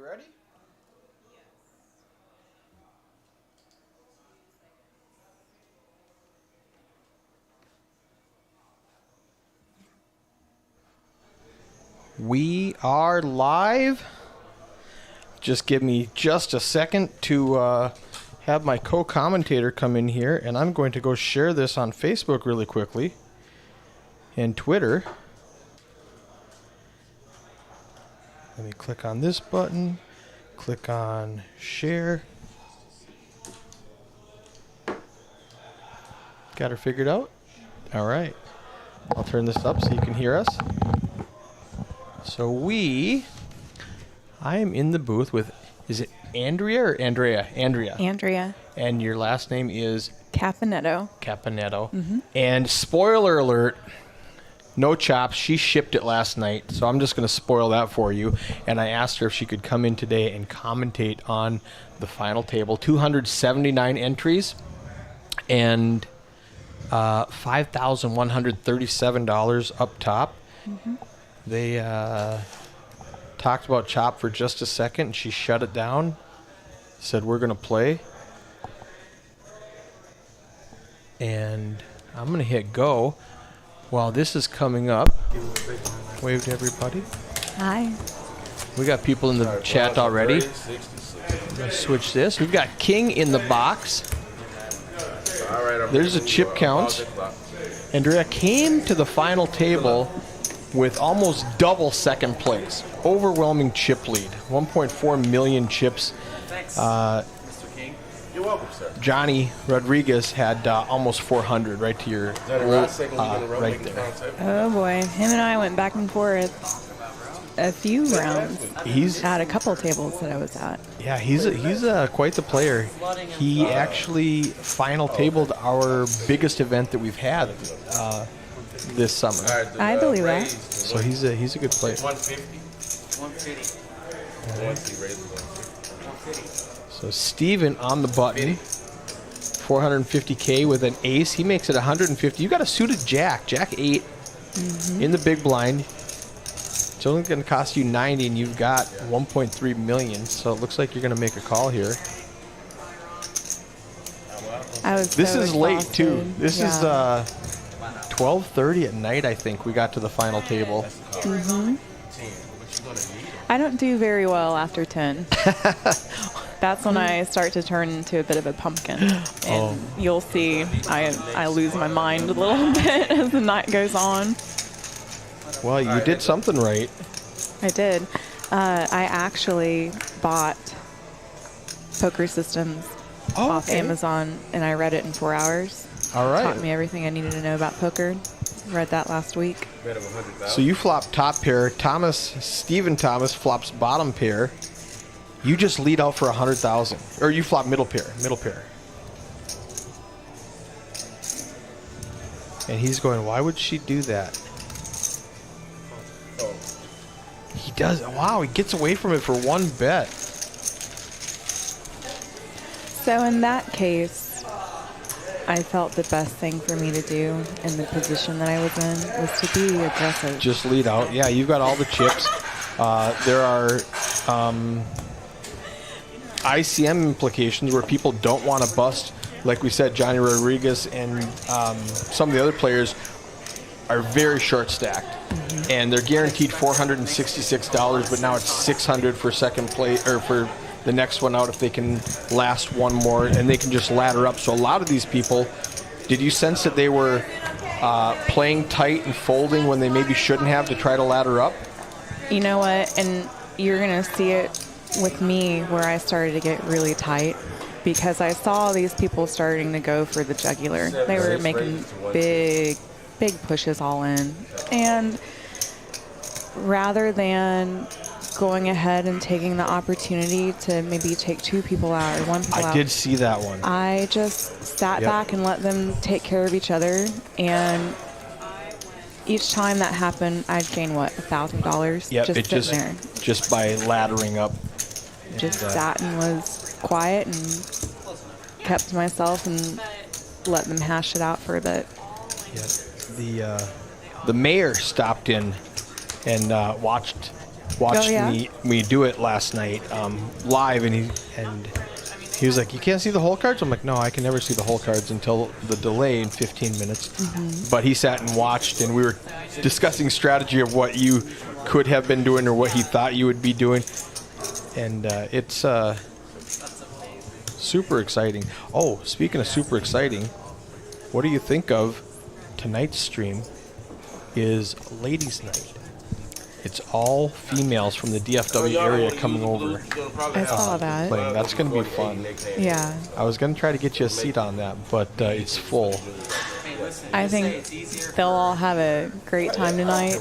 ready? We are live. Just give me just a second to have my co-commentator come in here, and I'm going to go share this on Facebook really quickly and Twitter. Let me click on this button, click on share. Got her figured out? All right. I'll turn this up so you can hear us. So I am in the booth with, is it Andrea or Andrea? Andrea. And your last name is? Caponetto. Mm-hmm. And spoiler alert, no chops. She shipped it last night, so I'm just going to spoil that for you. And I asked her if she could come in today and commentate on the final table. 279 entries and $5,137 up top. Mm-hmm. They talked about chop for just a second, and she shut it down, said we're going to play. And I'm going to hit go while this is coming up. Wave to everybody. Hi. We got people in the chat already. I'm going to switch this. We've got King in the box. There's a chip count. Andrea came to the final table with almost double second place. Overwhelming chip lead. 1.4 million chips. Mr. King. You're welcome, sir. Johnny Rodriguez had almost 400 right to your right there. Oh boy, him and I went back and forth a few rounds. He's at a couple tables that I was at. Yeah, he's quite the player. He actually final tabled our biggest event that we've had this summer. I believe that. So he's a good player. 150. So Steven on the button. 450K with an ace. He makes it 150. You got a suited jack 8 in the big blind. It's only going to cost you 90, and you've got 1.3 million. So it looks like you're going to make a call here. This is late too. This is 12:30 at night. I think we got to the final table. Mm-hmm. I don't do very well after 10. That's when I start to turn into a bit of a pumpkin, and you'll see I lose my mind a little bit as the night goes on. Well, you did something right. I did. I actually bought Poker Systems off Amazon, and I read it in 4 hours. All right. Taught me everything I needed to know about poker. Read that last week. So you flop top pair. Stephen Thomas flops bottom pair. You just lead out for 100,000, or you flop middle pair. And he's going, why would she do that? He does. Wow, he gets away from it for one bet. So in that case, I felt the best thing for me to do in the position that I was in was to be aggressive. Just lead out. Yeah, you've got all the chips. There are ICM implications where people don't want to bust. Like we said, Johnny Rodriguez and some of the other players are very short stacked. Mm-hmm. And they're guaranteed $466, but now it's $600 for second place, or for the next one out if they can last one more, and they can just ladder up. So a lot of these people, did you sense that they were playing tight and folding when they maybe shouldn't have to try to ladder up? You know what? And you're going to see it with me where I started to get really tight because I saw these people starting to go for the jugular. They were making big pushes all in. And rather than going ahead and taking the opportunity to maybe take 2 people out or 1 people out. I did see that one. I just sat back and let them take care of each other. And each time that happened, I'd gain, what, $1,000? Yep, just sitting there. Just by laddering up. Just sat and was quiet and kept to myself and let them hash it out for a bit. Yeah. The mayor stopped in and watched watched Oh, yeah? me do it last night live, and he was like, "You can't see the hole cards?" I'm like, "No, I can never see the hole cards until the delay in 15 minutes." But he sat and watched, and we were discussing strategy of what you could have been doing or what he thought you would be doing, and it's super exciting. Oh, speaking of super exciting, what do you think of tonight's stream? Is Ladies' Night. It's all females from the DFW area coming over. I saw that. Playing. That's going to be fun. Yeah. I was going to try to get you a seat on that, but it's full. I think they'll all have a great time tonight.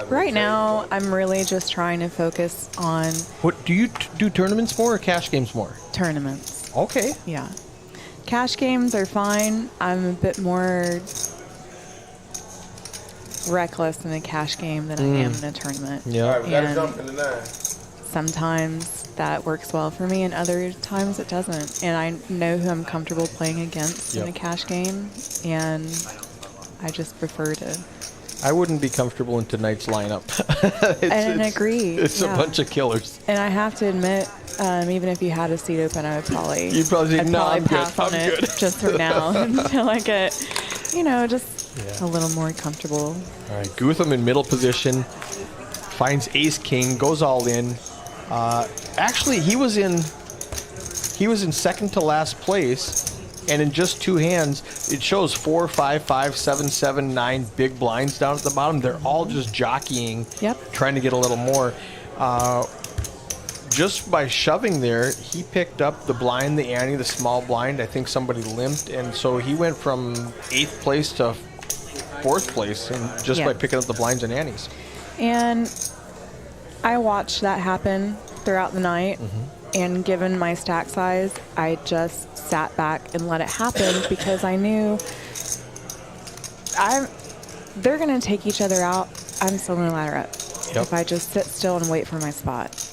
Right now, I'm really just trying to focus on What do you do? Tournaments more or cash games more? tournaments. Okay. Yeah. Cash games are fine. I'm a bit more reckless in a cash game than I am in a tournament. Yeah. We gotta And jump in the 9. sometimes that works well for me and other times it doesn't. And I know who I'm comfortable playing against in a Yep. cash game, and I just prefer to. I wouldn't be comfortable in tonight's lineup. And I agree. It's yeah. a bunch of killers. And I have to admit, even if you had a seat open, I would probably You'd probably say, I'd "No, probably I'm good. pass on I'm it good." just for now until I get, just a little more comfortable. All right, Gutham in middle position, finds Ace King, goes all in. Actually, he was in second to last place, and in just 2 hands, it shows 4, 5, 5, 7, 7, 9 big blinds down at the bottom. They're all just jockeying, Yep. trying to get a little more. Just by shoving there, he picked up the blind, the ante, the small blind. I think somebody limped, and so he went from 8th place to 4th place, and just Yeah. by picking up the blinds and antes. And I watched that happen throughout the night. And given my stack size, I just sat back and let it happen because I knew they're going to take each other out. I'm still going to ladder up if I just sit still and wait for my spot.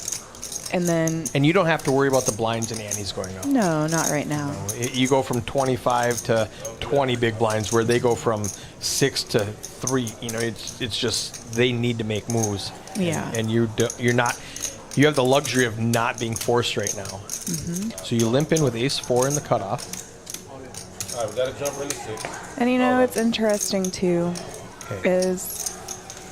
And then... And you don't have to worry about the blinds and antes going up. No, not right now. You go from 25 to 20 big blinds, where they go from 6 to 3. It's just they need to make moves. Yeah. And you're not. You have the luxury of not being forced right now. So you limp in with Ace 4 in the cutoff. All right, we gotta jump in the 6. And it's interesting too, Okay. is,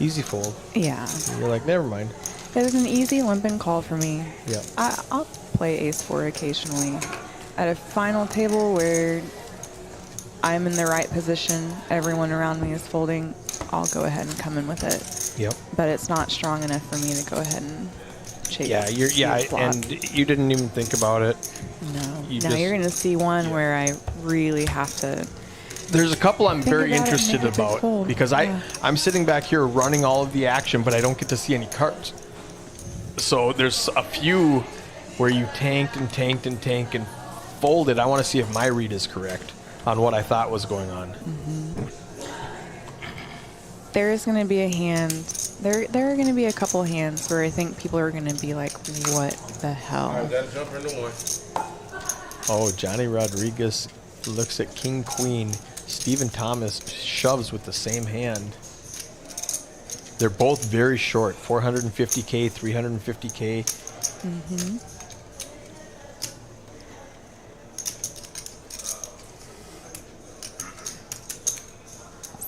Easy fold. yeah, You're like, never mind. it was an easy limp and call for me. Yeah. I'll play Ace 4 occasionally. At a final table where I'm in the right position, everyone around me is folding, I'll go ahead and come in with it. Yep. But it's not strong enough for me to go ahead and chase. Yeah. And you didn't even think about it. No. you Now just- you're going to see one where I really have to. There's a couple I'm Think very about it and interested make a big about fold. because Yeah. I'm sitting back here running all of the action, but I don't get to see any cards. So there's a few where you tanked and folded. I want to see if my read is correct on what I thought was going on. There is going to be a hand. There are going to be a couple hands where I think people are going to be like, "What the All hell?" right, we gotta jump in the 1. Oh, Johnny Rodriguez looks at King Queen. Stephen Thomas shoves with the same hand. They're both very short, 450K, 350K.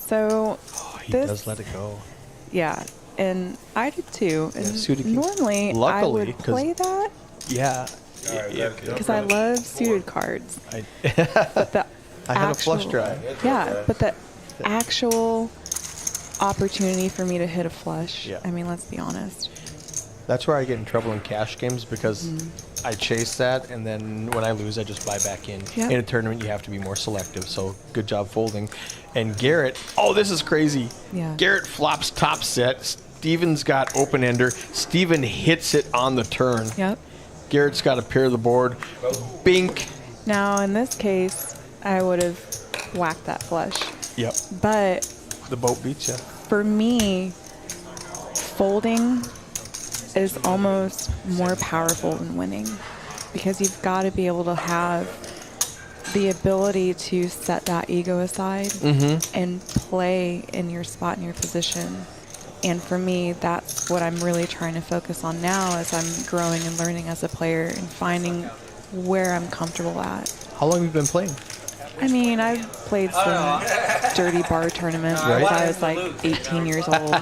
So He this, does let it go. yeah, and I did too. And suited king. normally I Luckily, would 'cause- play that Yeah. All right, we gotta jump because I in. love suited cards. I, But the I had a flush draw. Yeah, but the actual opportunity for me to hit a flush. Yeah. I mean, let's be honest. That's where I get in trouble in cash games because I chase that, and then when I lose, I just buy back in. Yep. In a tournament, you have to be more selective, so good job folding. And Garrett, oh, this is crazy. Yeah. Garrett flops top set. Steven's got open ender. Steven hits it on the turn. Yep. Garrett's got to pair the board. Bink. Now in this case, I would have whacked that flush, Yep. but The boat beats you. for me, folding is almost more powerful than winning because you've got to be able to have the ability to set that ego aside and play in your spot in your position And for me, that's what I'm really trying to focus on now as I'm growing and learning as a player and finding where I'm comfortable at. How long have you been playing? I mean, I've played some dirty bar tournaments since I was like 18 years old.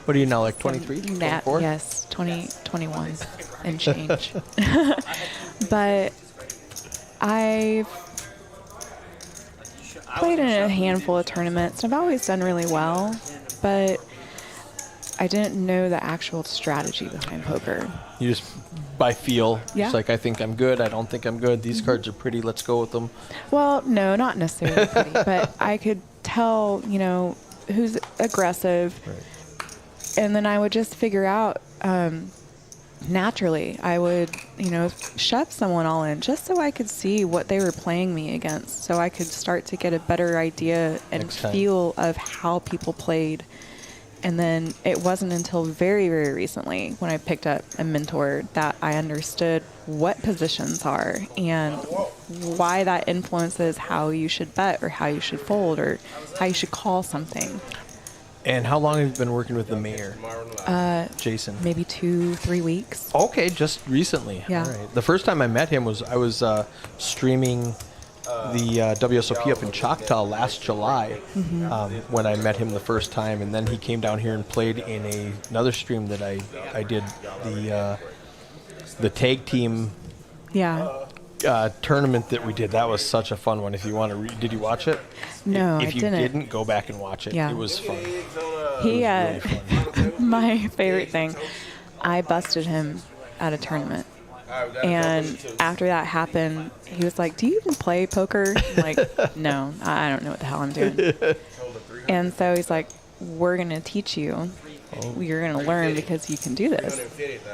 What are you now, like 23, 24? Yes, 21 and change. But I've played in a handful of tournaments. I've always done really well, but I didn't know the actual strategy behind poker. You just, by feel, Yeah. it's like, I think I'm good, I don't think I'm good, these cards are pretty, let's go with them. Well, no, not necessarily pretty, but I could tell, who's aggressive. Right. And then I would just figure out, naturally, I would, shove someone all in just so I could see what they were playing me against. So I could start to get a better idea and Next time. feel of how people played. And then it wasn't until very, very recently when I picked up a mentor that I understood what positions are and why that influences how you should bet or how you should fold or how you should call something. And how long have you been working with the mayor, Jason? Maybe 2-3 weeks. Okay, just recently. Yeah. All right. The first time I met him was I was streaming the WSOP up in Choctaw last July when I met him the first time, and then he came down here and played in another stream that I did, the tag team Yeah. tournament that we did. That was such a fun one. If you want to did you watch it? No, if I you didn't. go back and watch it. Yeah. It was fun. He, Really fun. my favorite thing, I busted him at a tournament. And after that happened, he was like, "Do you even play poker?" I'm like, "No, I don't know what the hell I'm doing." And so he's like, "We're going to teach you. You're going to learn because you can do this."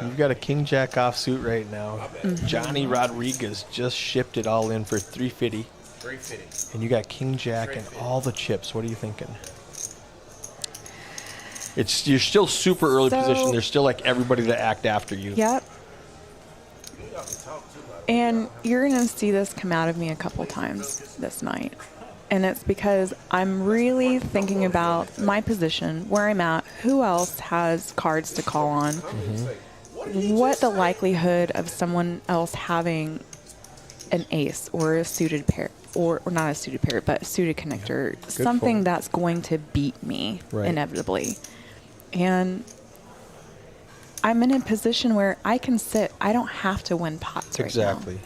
You've got a King Jack offsuit right now. Johnny Rodriguez just shipped it all in for $350. And you got King Jack and all the chips. What are you thinking? You're still super early So- position. There's still like everybody to act after you. Yep. And you're going to see this come out of me a couple times this night. And it's because I'm really thinking about my position, where I'm at, who else has cards to call on, what the likelihood of someone else having an ace or a suited pair, or not a suited pair, but a suited connector, something fold. that's going to beat me Right. inevitably. And I'm in a position where I can sit. I don't have to win pots right Exactly.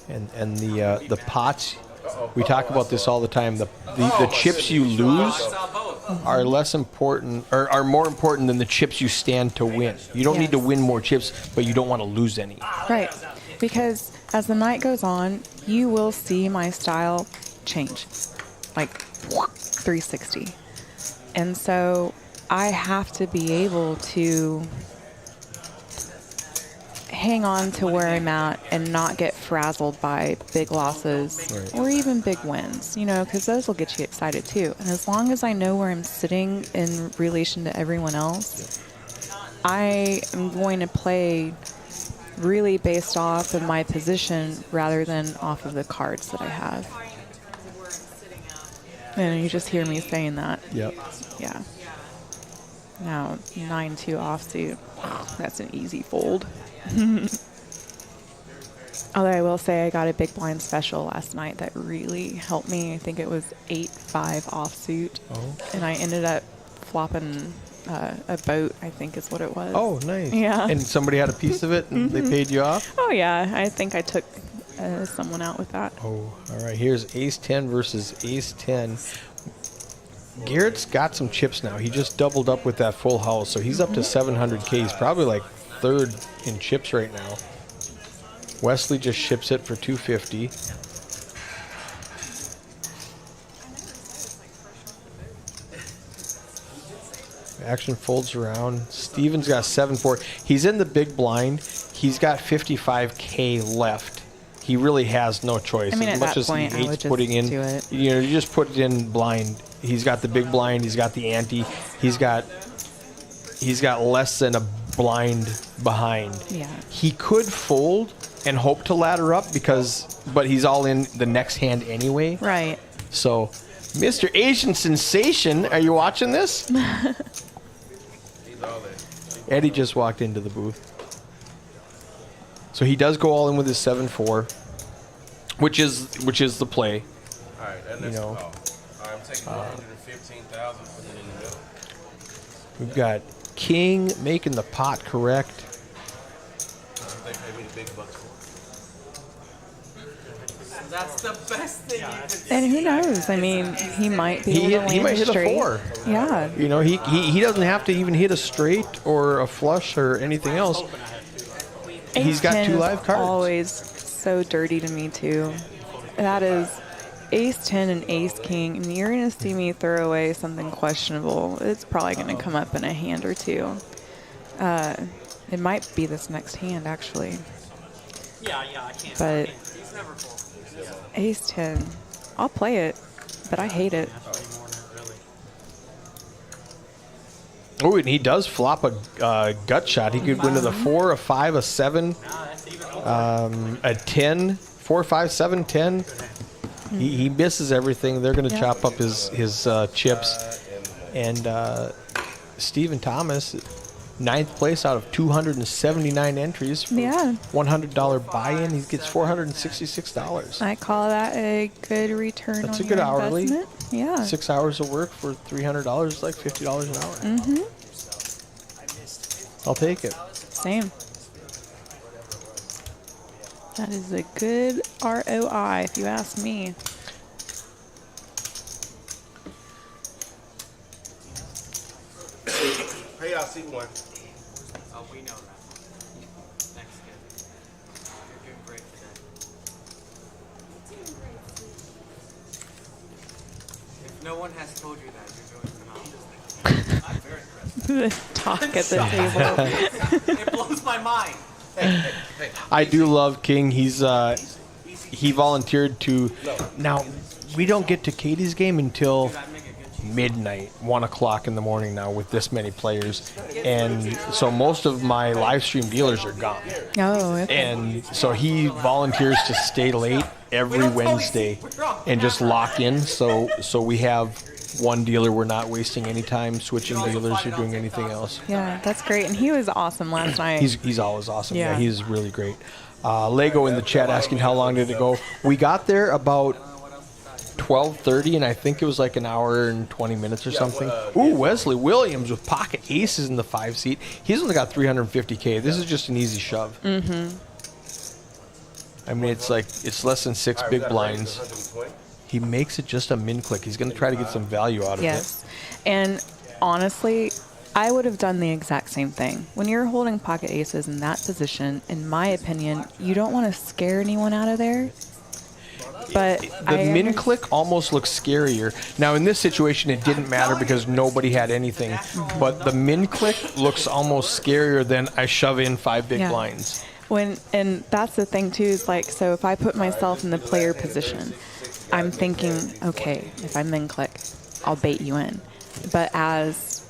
And the pots, we talk about this all the time. The chips you lose are less important, or are more important than the chips you stand to win. You don't need to Yes. win more chips, but you don't want to lose any. now. Right. Because as the night goes on, you will see my style change, like 360. And so I have to be able to hang on to where I'm at and not get frazzled by big losses Right. or even big wins, because those will get you excited too. And as long as I know where I'm sitting in relation to everyone else, I am going to play really based off of my position rather than off of the cards that I have. And you just hear me saying that. Yep. Yeah. Now, 9-2 offsuit. That's an easy fold. Although I will say I got a big blind special last night that really helped me. I think it was 8-5 offsuit. Oh. And I ended up flopping a boat, I think is what it was. Oh, nice. Yeah. And somebody had a piece of it and they paid you off? Oh, yeah. I think I took someone out with that. Oh, all right. Here's Ace 10 versus Ace 10. Garrett's got some chips now. He just doubled up with that full house, so he's up to 700K. He's probably like third in chips right now. Wesley just ships it for 250. Action folds around. Steven's got 7-4. He's in the big blind. He's got 55K left. He really has no choice. I mean, as at much that as point, he I hates would just putting in, do it. you just put it in blind. He's got the big blind. He's got the ante. He's got less than a blind behind. Yeah. He could fold and hope to ladder up but he's all in the next hand anyway. Right. So, Mr. Asian Sensation, are you watching this? Eddie just walked into the booth. So he does go all in with his 7-4, which is the play. All right, and that's all right, I'm taking 115,000, putting it in the middle. We've got King making the pot correct. They pay me the big bucks for That's the best thing you can do. And who knows? I mean, he might be able to land He might a hit a straight. 4. Yeah. You know, he doesn't have to even hit a straight or a flush or anything else. He's got Ace 2 10 live is cards. always so dirty to me too. That is Ace 10 and Ace King, and you're gonna see me throw away something questionable. It's probably gonna come up in a hand or two. It might be this next hand actually, Yeah, I can't. but He's never full. Ace 10, I'll play it, but I hate it. Oh, and he does flop a gut shot. He could win to the 4, a 5, a 7, a 10, 4, 5, 7, 10. He misses everything. They're going to chop up his chips. And Stephen Thomas, 9th place out of 279 entries. For Yeah. $100 buy-in. He gets $466. I call that a good return That's on a good your hourly. investment. Yeah. 6 hours of work for $300 is like $50 an hour. Mm-hmm. I'll take it. Same. That is a good ROI, if you ask me. Hey, I'll see one. Oh, we know that. Next kid. You're doing great today. If no one has told you that, you're doing phenomenal. I'm very impressed. The talk at the table. It blows my mind. I do love King. He volunteered to. Now, we don't get to Katie's game until midnight, 1 o'clock in the morning now with this many players. And so most of my live stream dealers are gone. Oh, okay. And so he volunteers to stay late every Wednesday and just lock in. So we have one dealer. We're not wasting any time switching dealers or doing anything else. Yeah, that's great. And he was awesome last night. He's always awesome. Yeah, Yeah. he's really great. Lego in the chat asking how long did it go. We got there about 12:30, and I think it was like an hour and 20 minutes or something. Ooh, Wesley Williams with pocket aces in the 5 seat. He's only got 350K. This is just an easy shove. Mm-hmm. I mean, it's less than 6 big blinds. He makes it just a min click. He's going to try to get some value out of Yes. And honestly, I would have done the exact same thing. When you're holding pocket aces in that position, in my opinion, you don't want to scare anyone out of there. But The min click almost looks scarier. Now, in this situation, it didn't matter because nobody had anything. But the min click looks almost scarier than I shove in 5 big Yeah. blinds. And that's the thing too, is like, so if I put myself in the player position, I'm thinking, okay, if I min click, I'll bait you in. But as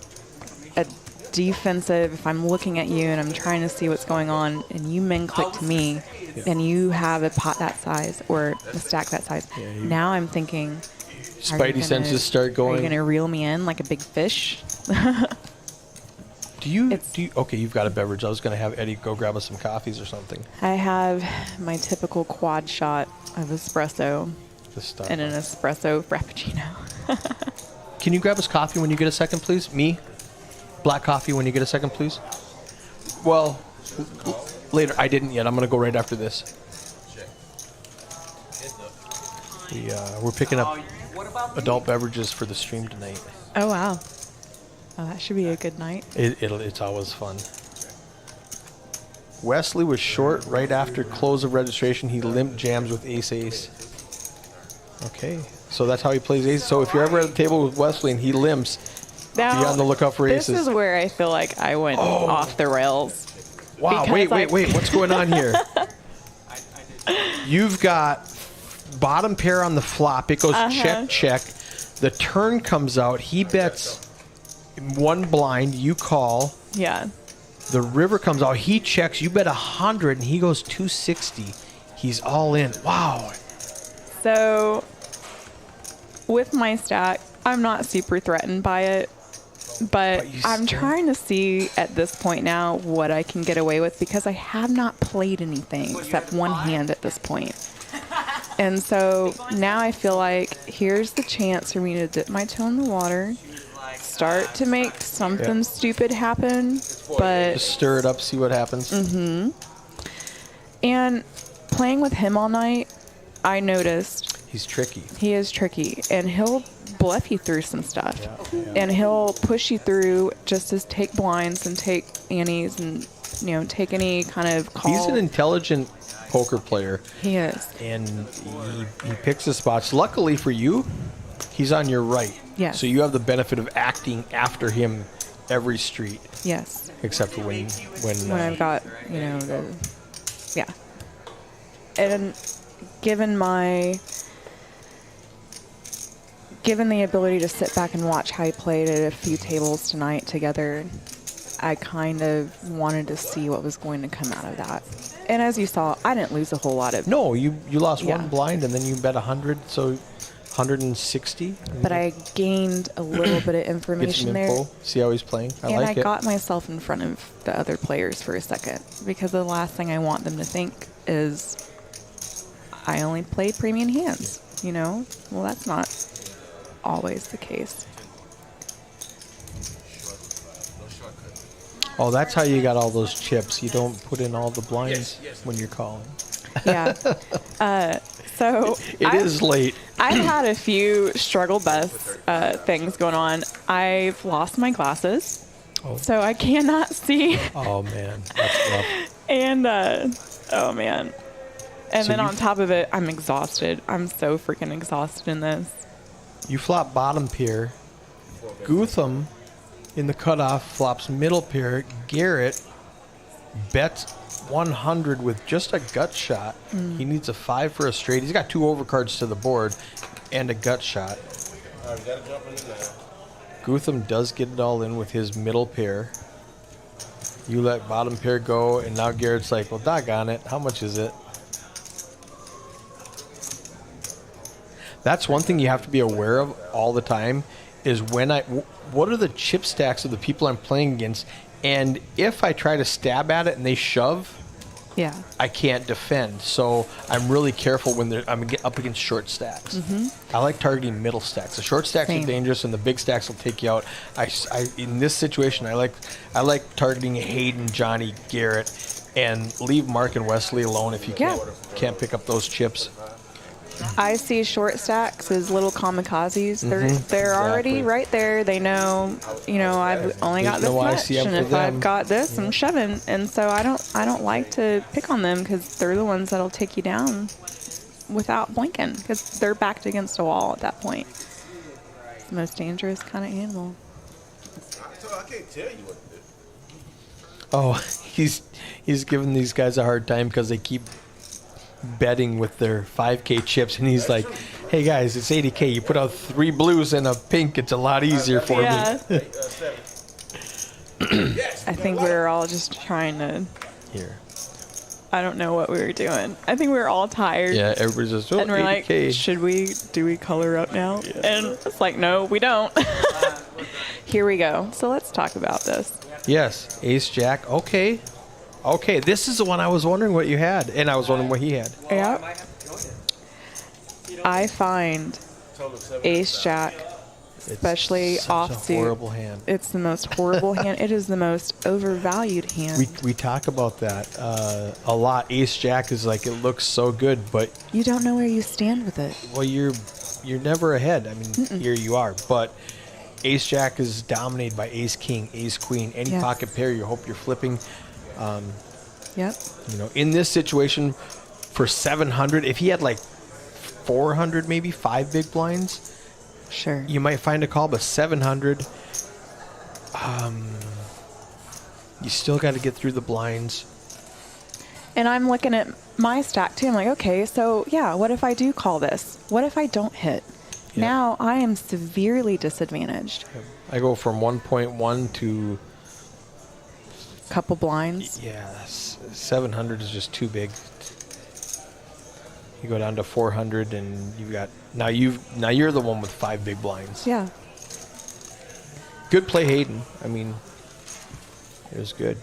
a defensive, if I'm looking at you and I'm trying to see what's going on and you min click to me and you have a pot that size or a stack that size, now I'm thinking, Spidey senses start are you going. going to reel me in like a big fish? Do you? Okay, you've got a beverage. I was going to have Eddie go grab us some coffees or something. I have my typical quad shot of espresso This stuff. and an espresso frappuccino. Can you grab us coffee when you get a second, please? Me? Black coffee when you get a second, please? Well, later. I didn't yet. I'm going to go right after this. We're picking up adult beverages for the stream tonight. Oh, wow. Oh, that should be a good night. It's always fun. Wesley was short right after close of registration. He limp jams with ace-ace. Okay, so that's how he plays ace. So if you're ever at the table with Wesley and he limps, Now, be on the lookout for aces. This is where I feel like I went off the rails. Wow, because wait. What's going on here? You've got bottom pair on the flop. It goes check. The turn comes out. He bets 1 blind. You call. Yeah. The river comes out. He checks. You bet 100, and he goes 260. He's all in. Wow. So with my stack, I'm not super threatened by it. But you I'm still- trying to see at this point now what I can get away with because I have not played anything except one hand at this point. And so now I feel like here's the chance for me to dip my toe in the water, start to make something stupid happen, but Just stir it up, see what happens. and playing with him all night, I noticed He's tricky. he is tricky and he'll bluff you through some stuff. And he'll push you through just to take blinds and take antes and, you know, take any kind of call. He's an intelligent poker player, He is. and he picks his spots. Luckily for you, he's on your right. Yes. So you have the benefit of acting after him every street, Yes. except for when When I've got, you know, yeah. And given the ability to sit back and watch how he played at a few tables tonight together, I kind of wanted to see what was going to come out of that. And as you saw, I didn't lose a whole lot of. No, you lost Yeah. one blind, and then you bet 100, so 160. But I gained a little bit of Get some information there. info. See how he's playing. I And like I it. got myself in front of the other players for a second because the last thing I want them to think is I only play premium hands, you know? Well, that's not always the case. Oh, that's how you got all those chips. You don't put in all the blinds when you're calling. Yeah. So It is late. I've had a few struggle bus things going on. I've lost my glasses, so I cannot see. Oh man, that's rough. And oh man. And So then you- on top of it, I'm exhausted. I'm so freaking exhausted in this. You flop bottom pair. Gutham in the cutoff flops middle pair. Garrett bets 100 with just a gut shot. He needs a 5 for a straight. He's got 2 overcards to the board and a gut shot. All right, we gotta jump in there now. Gutham does get it all in with his middle pair. You let bottom pair go, and now Garrett's like, well, doggone it. How much is it? That's one thing you have to be aware of all the time is what are the chip stacks of the people I'm playing against? And if I try to stab at it and they shove, Yeah. I can't defend. So I'm really careful when I'm up against short stacks. I like targeting middle stacks. The short stacks Same. are dangerous, and the big stacks will take you out. In this situation, I like targeting Hayden, Johnny, Garrett, and leave Mark and Wesley alone if you Yeah. can't pick up those chips. I see short stacks as little kamikazes. They're already Exactly. right there. They know, you know, I've only got There's this no much, ICM and for if them. I've got this, I'm shoving. And so I don't like to pick on them because they're the ones that'll take you down without blinking because they're backed against a wall at that point. It's the most dangerous kind of animal. I can't tell you what to do. Oh, he's giving these guys a hard time because they keep betting with their 5K chips, and he's like, hey guys, it's 80K. You put out 3 blues and a pink, it's a lot easier for me. Yeah. 7. I think we were all just trying to. Here. I don't know what we were doing. I think we were all tired. Yeah, everybody's just, oh, And we're 80K. like, do we color up now? And it's like, no, we don't. Here we go. So let's talk about this. Yes, Ace Jack. Okay, this is the one I was wondering what you had, and I was wondering what he had. Yeah. I find Ace Jack, especially Such a offsuit, horrible hand. it's the most horrible hand. It is the most overvalued hand. We talk about that a lot. Ace Jack is like, it looks so good, but You don't know where you stand with it. well, you're never ahead. I mean, here you are, but Ace Jack is dominated by Ace King, Ace Queen, any Yes. pocket pair. You hope you're flipping. Yep. You know, in this situation, for 700, if he had like 400, maybe 5 big blinds, Sure. you might find a call. But 700, you still got to get through the blinds. And I'm looking at my stack too. I'm like, okay, so yeah, what if I do call this? What if I don't hit? Yeah. Now I am severely disadvantaged. I go from 1.1 to Couple blinds. 700 is just too big. You go down to 400, and you've got now you're the one with 5 big blinds. Yeah. Good play, Hayden. I mean, it was good.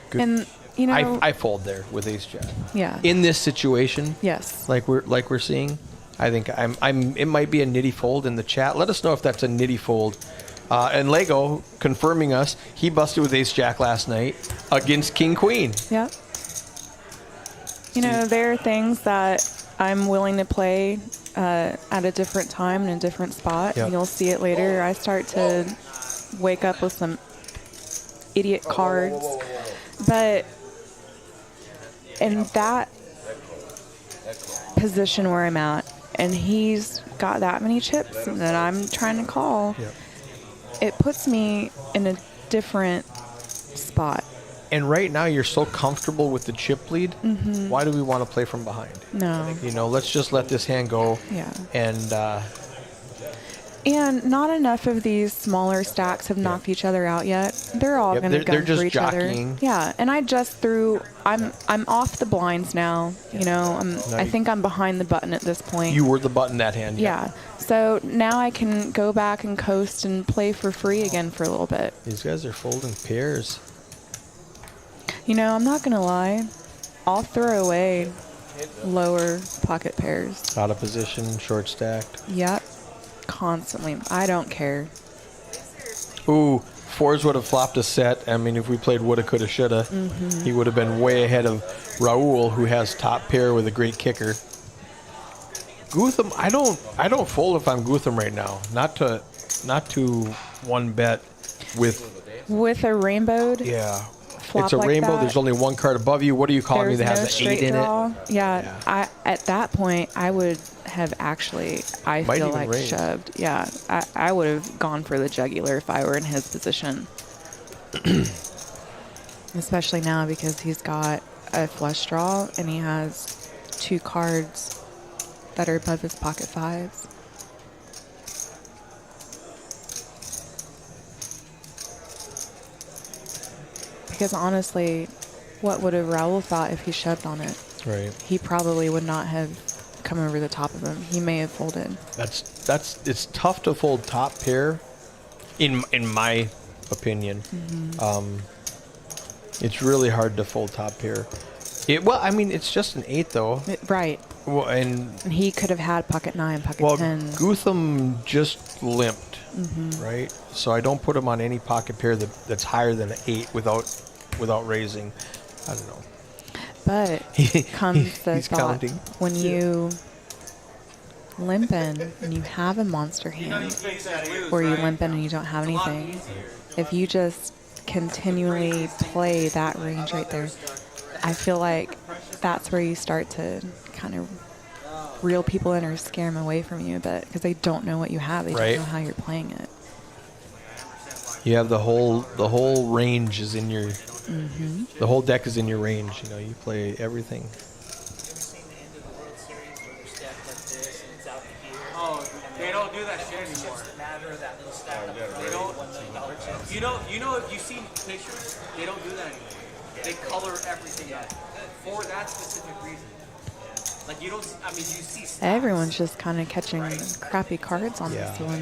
Good. And you know, I fold there with ace jack. yeah, In this situation, yes, like we're seeing, I think it might be a nitty fold in the chat. Let us know if that's a nitty fold. And Lego confirming us, he busted with ace jack last night against king queen. yeah. You know, there are things that I'm willing to play at a different time in a different spot. Yep. You'll see it later. I start to wake up with some idiot cards, but in that position where I'm at, and he's got that many chips that I'm trying to call, Yep. it puts me in a different spot. And right now, you're so comfortable with the chip lead. Mm-hmm. Why do we want to play from behind? No. You know, let's just let this hand go. Yeah. And And not enough of these smaller stacks have knocked each other out yet. They're all Yep, going to they're gun just for each jockeying. other. Yeah, and I just threw. I'm off the blinds now. You know, I think I'm behind the button at this point. you were the button that hand. Yeah. So now I can go back and coast and play for free again for a little bit. These guys are folding pairs. You know, I'm not going to lie. I'll throw away lower pocket pairs. Out of position, short stacked. Yep. Constantly. I don't care. Ooh, fours would have flopped a set. I mean, if we played woulda, coulda, shoulda, he would have been way ahead of Raul, who has top pair with a great kicker. Gutham, I don't fold if I'm Gutham right now. Not to one bet with With a rainbowed flop It's a like rainbow. that, There's only one card above you. What are you calling me there's that no has the straight 8 in draw. it? Yeah, at that point, I would have actually, I Might feel even like, raise. shoved. Yeah, I would have gone for the jugular if I were in his position. Especially now because he's got a flush draw and he has 2 cards that are above his pocket fives. Because honestly, what would have Raul thought if he shoved on it? Right. He probably would not have come over the top of him. He may have folded. It's tough to fold top pair, in my opinion. It's really hard to fold top pair. I mean, it's just an 8 though. Right. Well, and And he could have had pocket 9, pocket well, 10. Gutham just limped, right? So I don't put him on any pocket pair that's higher than an 8 without raising. I don't know. But comes the he's thought, counting. when you limp in and you have a monster hand, or you limp in and you don't have anything, if you just continually play that range right there, I feel like that's where you start to kind of reel people in or scare them away from you a bit because they don't know what you have. They Right. don't know how you're playing it. You have the whole range is in your the whole deck is in your range. You know, you play everything. Oh, they don't do that shit anymore. They don't. You know, if you see pictures, they don't do that anymore. They color everything in for that specific reason. Like you don't. I mean, you see. Stats. Everyone's just kind of catching crappy cards on Yeah. this one.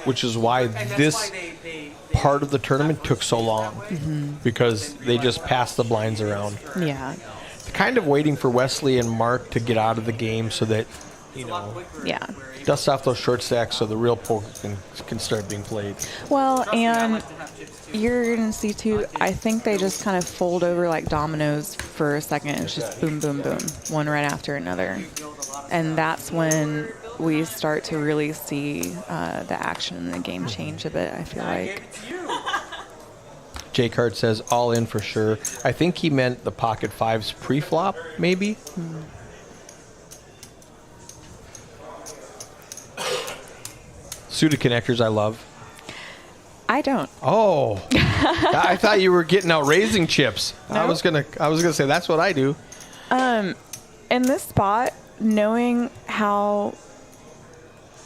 Which is why And that's this why they part of the tournament took so long, because they just passed the blinds around. Yeah. Kind of waiting for Wesley and Mark to get out of the game so that, you know, Yeah. dust off those short stacks so the real poker can start being played. Well, and you're going to see too, I think they just kind of fold over like dominoes for a second. It's just boom, boom, boom, one right after another. And that's when we start to really see the action in the game change a bit, I feel like. J Card says all in for sure. I think he meant the pocket fives pre-flop, maybe. Suited connectors, I love. I don't. Oh, I thought you were getting out raising chips. I No. was gonna say that's what I do. In this spot, knowing how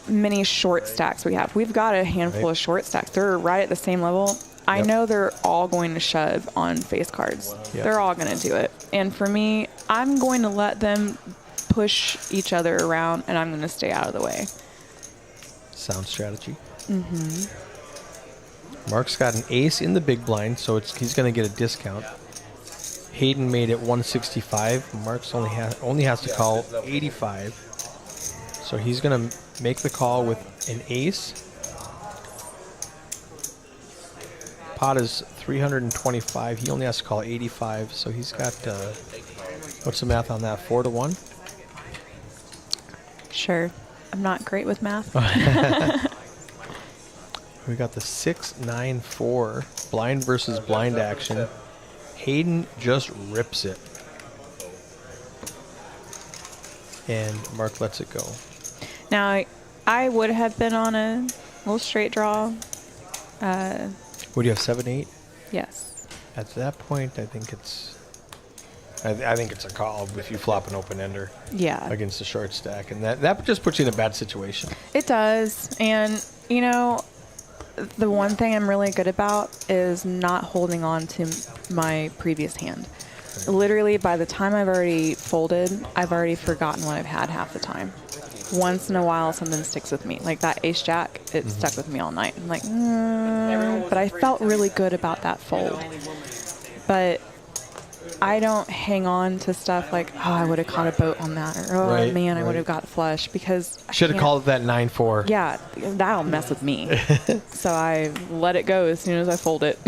many short stacks we have, we've got a handful Right. of short stacks. They're right at the same level. I Yep. know they're all going to shove on face cards. Yep. They're all going to do it. And for me, I'm going to let them push each other around, and I'm going to stay out of the way. Sound strategy. Mark's got an ace in the big blind, so he's going to get a discount. Hayden made it 165. Mark's only has to call 85. So he's going to make the call with an ace. Pot is 325. He only has to call 85. So he's got, what's the math on that? 4-1? Sure. I'm not great with math. We got the 6-9-4 blind versus blind action. Hayden just rips it. And Mark lets it go. Now, I would have been on a little straight draw. What do you have, 7-8? Yes. At that point, I think it's a call if you flop an open ender Yeah. against a short stack, and that just puts you in a bad situation. It does. And, you know, the one thing I'm really good about is not holding on to my previous hand. Literally, by the time I've already folded, I've already forgotten what I've had half the time. Once in a while, something sticks with me. Like that ace jack, it stuck with me all night. I'm like, but I felt really good about that fold. But I don't hang on to stuff like, oh, I would have caught a boat on that, or oh Right, man, I right. would have got flush, because I Should have can't- called it that 9-4. Yeah, that'll mess with me. So I let it go as soon as I fold it.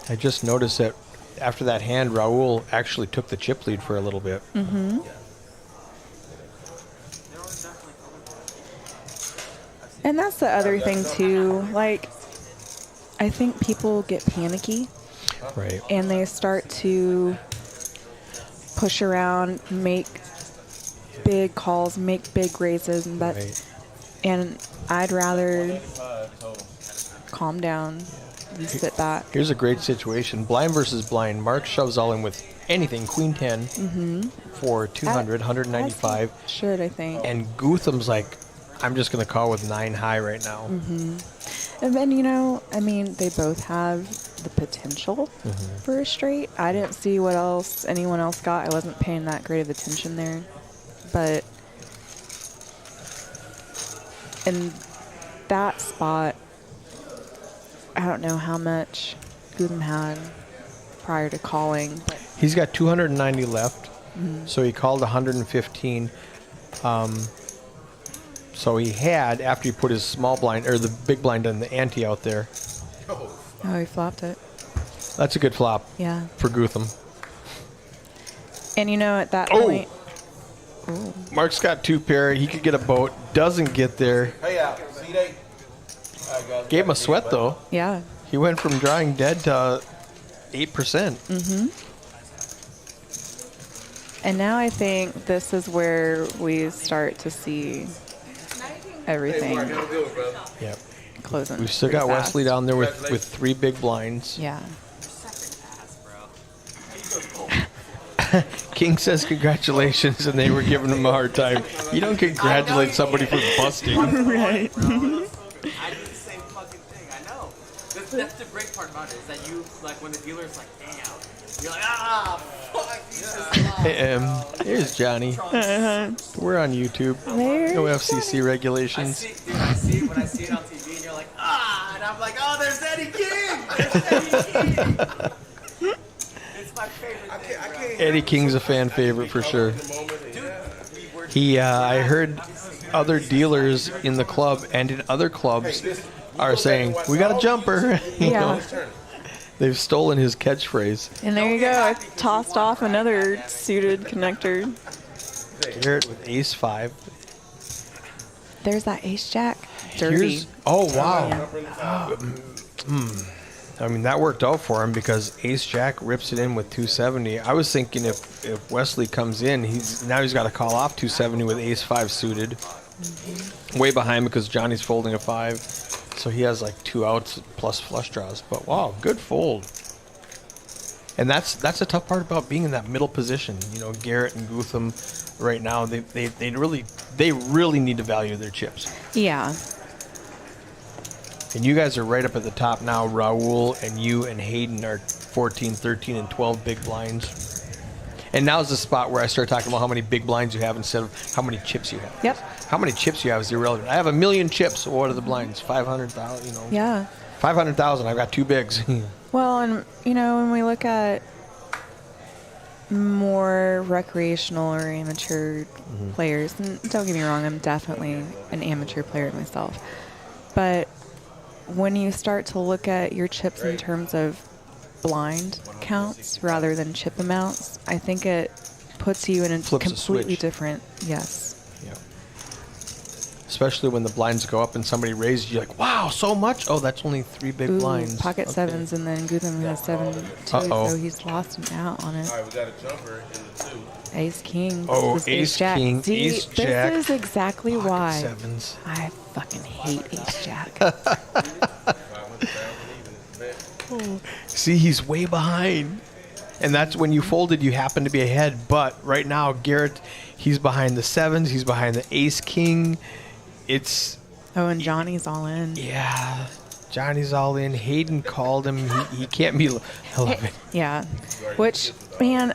I just noticed that after that hand, Raul actually took the chip lead for a little bit. And that's the other thing too. Like, I think people get panicky Right. and they start to push around, make big calls, make big raises, and bets. Right. And I'd rather calm down and sit back. Here's a great situation. Blind versus blind. Mark shoves all in with anything, queen 10 for 200, 195. Should, I think. And Gutham's like, I'm just going to call with 9 high right now. And then, you know, I mean, they both have the potential for a straight. I didn't see what else anyone else got. I wasn't paying that great of attention there. But in that spot, I don't know how much Gutham had prior to calling. But He's got 290 left, so he called 115. So he had, after he put his small blind, or the big blind on the ante out there, oh, he flopped it. that's a good flop Yeah. for Gutham. And, you know, at that Oh! point, Mark's got 2 pair. He could get a boat. Doesn't get there. Hey, see they? Gave him a sweat, though. yeah. He went from drawing dead to 8%. And now I think this is where we start to see everything Yep. closing. We've still pretty got fast. Wesley down there with 3 big blinds. Yeah. King says congratulations, and they were giving him a hard time. You don't congratulate somebody for busting. Right. I do the same fucking thing. I know. That's the great part about it is that you, like, when the dealer's like, damn, you're like, ah, fuck, you just lost. Here's Johnny. We're on YouTube. There's No FCC I regulations. see, dude, I see it when I see it on TV, and you're like, ah, and I'm like, oh, there's Eddie King. There's Eddie King. It's my favorite thing, bro. Eddie King's a fan favorite for sure. Dude, I heard other dealers in the club and in other clubs are saying, we got a jumper. You Yeah. know? They've stolen his catchphrase. And there you go. I tossed off another suited connector. Garrett with ace 5. There's that ace jack. Dirty. Oh, wow. I mean, that worked out for him because ace jack rips it in with 270. I was thinking if Wesley comes in, he's got to call off 270 with ace 5 suited. Way behind because Johnny's folding a 5. So he has like 2 outs plus flush draws. But wow, good fold. And that's the tough part about being in that middle position. You know, Garrett and Gutham right now, they really need to value their chips. Yeah. And you guys are right up at the top now. Raul and you and Hayden are 14, 13, and 12 big blinds. And now's the spot where I start talking about how many big blinds you have instead of how many chips you have. Yep. How many chips you have is irrelevant. I have 1,000,000 chips. So what are the blinds? 500,000. You know. Yeah. 500,000. I've got two bigs. Well, and when we look at more recreational or amateur players, and don't get me wrong, I'm definitely an amateur player myself, but when you start to look at your chips in terms of blind counts rather than chip amounts, I think it puts you in a Flips a completely switch. different, yes. Yeah. Especially when the blinds go up and somebody raises, you're like, wow, so much? Oh, that's only 3 big Ooh, blinds. pocket Okay. sevens, and then Gutham has 7 too, Uh-oh. so he's lost an out on it. All right, we got a jumper in the 2. Ace king. Oh, This is ace jack. king, See, ace jack. This is exactly Pocket why sevens. I fucking hate ace jack. 500,000 even is bet. See, he's way behind. And that's when you folded, you happen to be ahead. But right now, Garrett, he's behind the sevens. He's behind the ace king. It's, Oh, and Johnny's all in. yeah, Johnny's all in. Hayden called him. He can't be 11. Yeah. Which, man,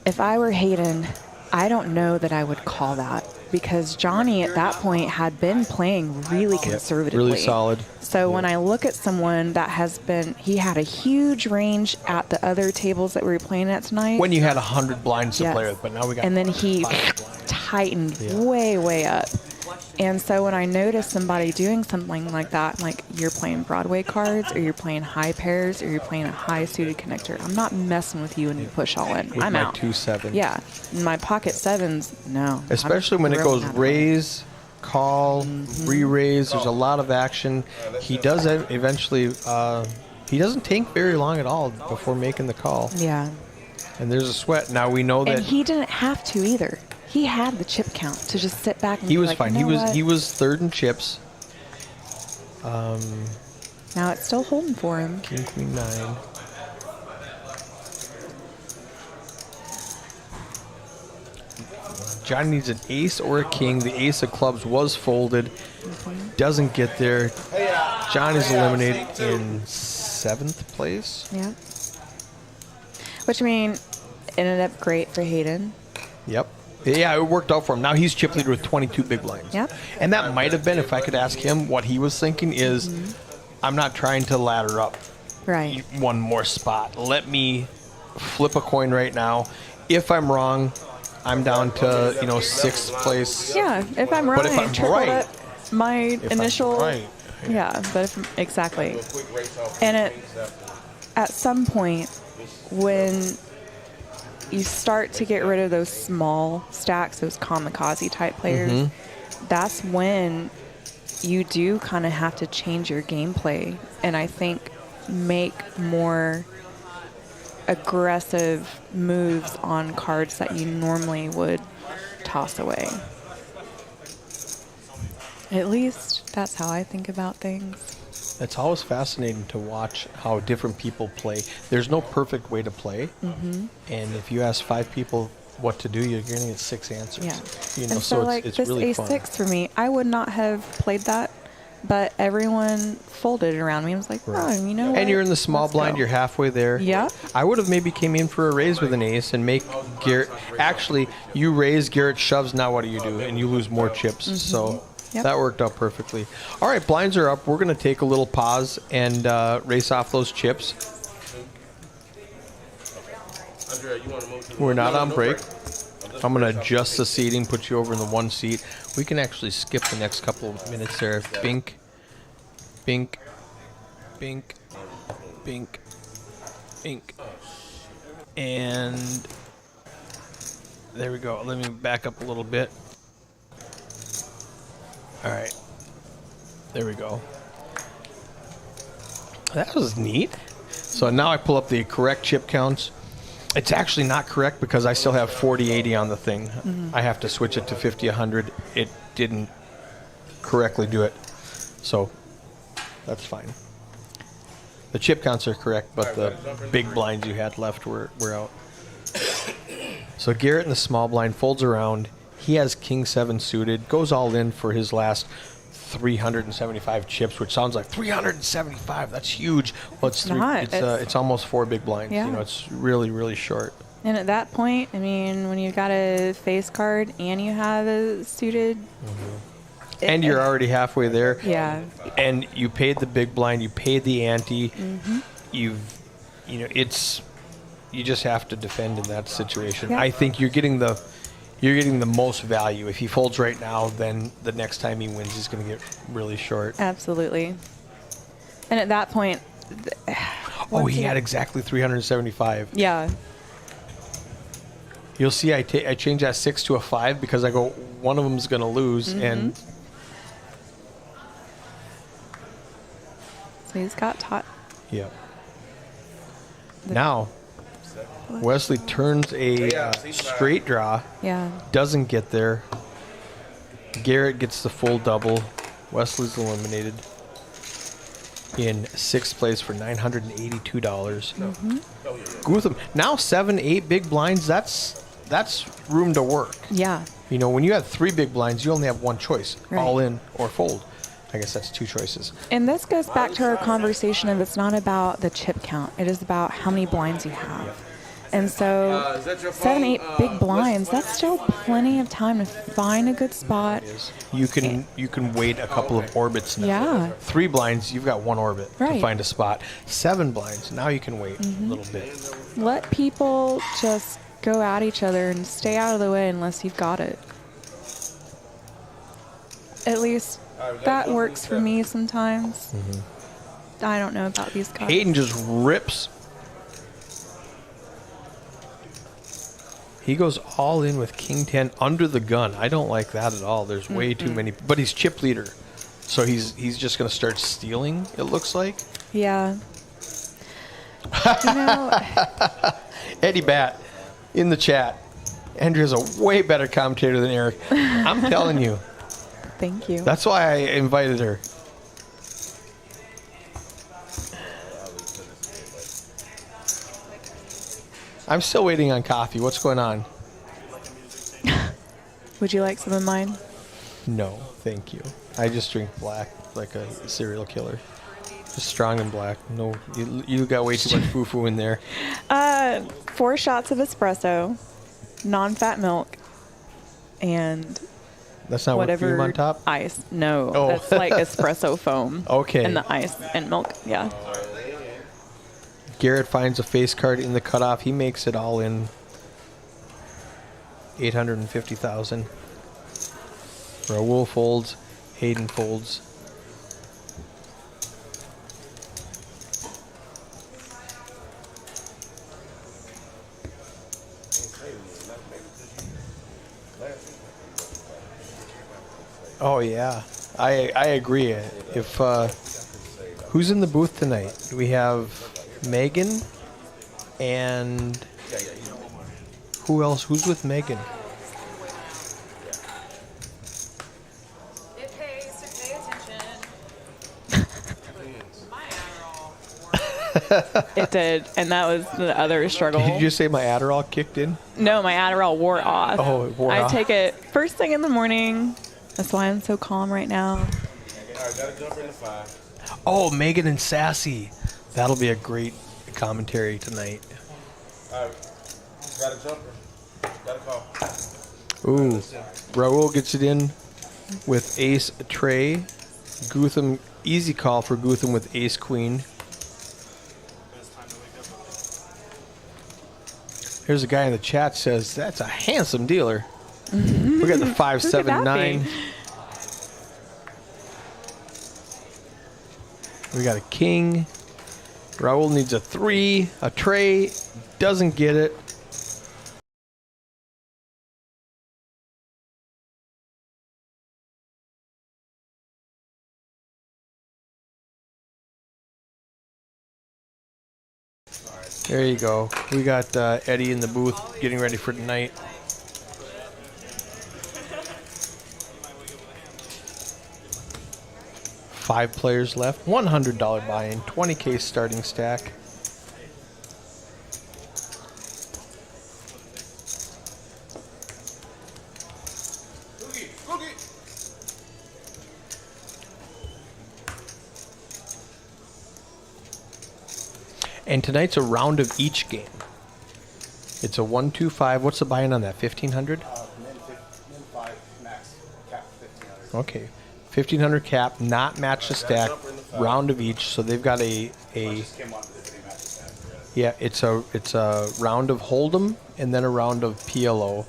if I were Hayden, I don't know that I would call that, because Johnny at that point had been playing really conservatively. Really solid. So when I look at someone that has been, he had a huge range at the other tables that we were playing at tonight. When you had 100 blinds to Yes. play with, but now we got And then he 5 blinds. tightened way, way up. And so when I notice somebody doing something like that, like you're playing Broadway cards, or you're playing high pairs, or you're playing a high suited connector, I'm not messing with you when you push all in. With I'm my out. 2-7. Yeah. My pocket sevens, no. Especially when it I'm goes throwing that away. raise, call, re-raise. There's a lot of action. He does it eventually. He doesn't take very long at all before making the call. Yeah. And there's a sweat. Now we know that And he didn't have to either. He had the chip count to just sit back and he be was like, fine. "You know what? He was third in chips. Now it's still holding for him. King, queen, 9. Johnny needs an ace or a king. The ace of clubs was folded. Doesn't get there. Johnny's eliminated in 7th place. Yeah. Which, I mean, ended up great for Hayden. Yep. Yeah, it worked out for him. Now he's chip leader with 22 big blinds. Yep. And that might have been, if I could ask him, what he was thinking is, I'm not trying to ladder up Right. one more spot. Let me flip a coin right now. If I'm wrong, I'm down to, 6th place. Yeah, if I'm wrong, But if I I'm tripled right- up my If I'm initial. right. Yeah, but if, exactly. Do a quick race off. And it, Kings after. at some point, when you start to get rid of those small stacks, those kamikaze type players, that's when you do kind of have to change your gameplay, and I think make more aggressive moves on cards that you normally would toss away. At least that's how I think about things. It's always fascinating to watch how different people play. There's no perfect way to play. And if you ask 5 people what to do, you're going to get 6 answers. Yeah. So And so, like, it's this really fun. A6 for me, I would not have played that, but everyone folded around me. I was like, Right. oh, you know what? And you're in the small Let's blind. go. You're halfway there. Yeah. I would have maybe came in for a raise with an ace and make Garrett. Actually, you raise, Garrett shoves. Now what do you do? And you lose more chips. So Yep. that worked out perfectly. All right, blinds are up. We're going to take a little pause and race off those chips. Andrea, you want to move to the We're not no, on no break. Just I'm going race to off. adjust the seating, put you over in the 1 seat. We can actually skip the next couple of minutes there. Bink, bink, bink, bink, bink. And there we go. Let me back up a little bit. All right. There we go. That was neat. So now I pull up the correct chip counts. It's actually not correct because I still have 40/80 on the thing. I have to switch it to 50/100. It didn't correctly do it. So that's fine. The chip counts are correct, but the big blinds you had left were out. So Garrett in the small blind folds around. He has King 7 suited, goes all in for his last 375 chips, which sounds like 375. That's huge. Well, it's not. It's almost 4 big blinds. Yeah. You know, it's really, really short. And at that point, I mean, when you've got a face card and you have a suited, And you're already halfway there. yeah, And you paid the big blind. You paid the ante. Mm-hmm. You just have to defend in that situation. Yeah. I think you're getting the most value. If he folds right now, then the next time he wins, he's going to get really short. absolutely. And at that point, Oh, he had exactly 375. yeah, You'll see I change that 6 to a 5 because I go, one of them's going to lose. And so he's got taught. yeah. Now, Wesley turns a straight draw. Yeah, Doesn't get there. Garrett gets the full double. Wesley's eliminated in 6th place for $982. Gutham, now 7-8 big blinds. That's room to work. yeah, You know, when you have 3 big blinds, you only have one choice: Right. all in or fold. I guess that's 2 choices. and this goes back to our conversation of it's not about the chip count; it is about how many blinds you have. And so, Is that your 7, 8 phone? big blinds. That's still plenty of time to find a good spot. You can wait a couple of orbits now. Yeah. 3 blinds, you've got 1 orbit to Right. find a spot. 7 blinds, now you can wait a little bit. Let people just go at each other and stay out of the way unless you've got it. At least that works for me sometimes. I don't know about these guys. Hayden just rips. He goes all in with King 10 under the gun. I don't like that at all. There's way too many. But he's chip leader. So he's just going to start stealing, it looks like. Yeah. You know, Eddie Bat in the chat. Andrea's a way better commentator than Eric. I'm telling you. thank you. That's why I invited her. I'm still waiting on coffee. What's going on? Would you like some of mine? No, thank you. I just drink black like a serial killer. Just strong and black. No, you got way too much foo-foo in there. 4 shots of espresso, non-fat milk, and That's not what whatever cream on top? ice. No, Oh. that's like espresso foam. Okay. And the ice and milk. Yeah. Garrett finds a face card in the cutoff. He makes it all in 850,000. Raul folds. Hayden folds. Oh yeah, I agree. If who's in the booth tonight? We have Megan and who else? Who's with Megan? It pays to pay attention. It did, and that was the other struggle. Did you just say my Adderall kicked in? No, my Adderall wore off. Oh, it wore I off. take it first thing in the morning. That's why I'm so calm right now. All right, gotta jump into 5. Oh, Megan and Sassy. That'll be a great commentary tonight. All right, got a jumper. Got a call. Ooh, Raul gets it in with Ace Trey. Gutham, easy call for Gutham with Ace Queen. Here's a guy in the chat says that's a handsome dealer. We got the 579. We got a king. Raul needs a 3. A Trey doesn't get it. There you go. We got Eddie in the booth getting ready for tonight. Five players left. $100 buy-in. 20K starting stack. And tonight's a round of each game. It's a 1, 2, 5. What's the buy-in on that? 1,500. Min 5, max cap 1,500. Okay, 1,500 cap, not match the stack, round of each. So they've got a Just came on to the match the stack. yeah. It's a round of Hold'em and then a round of PLO.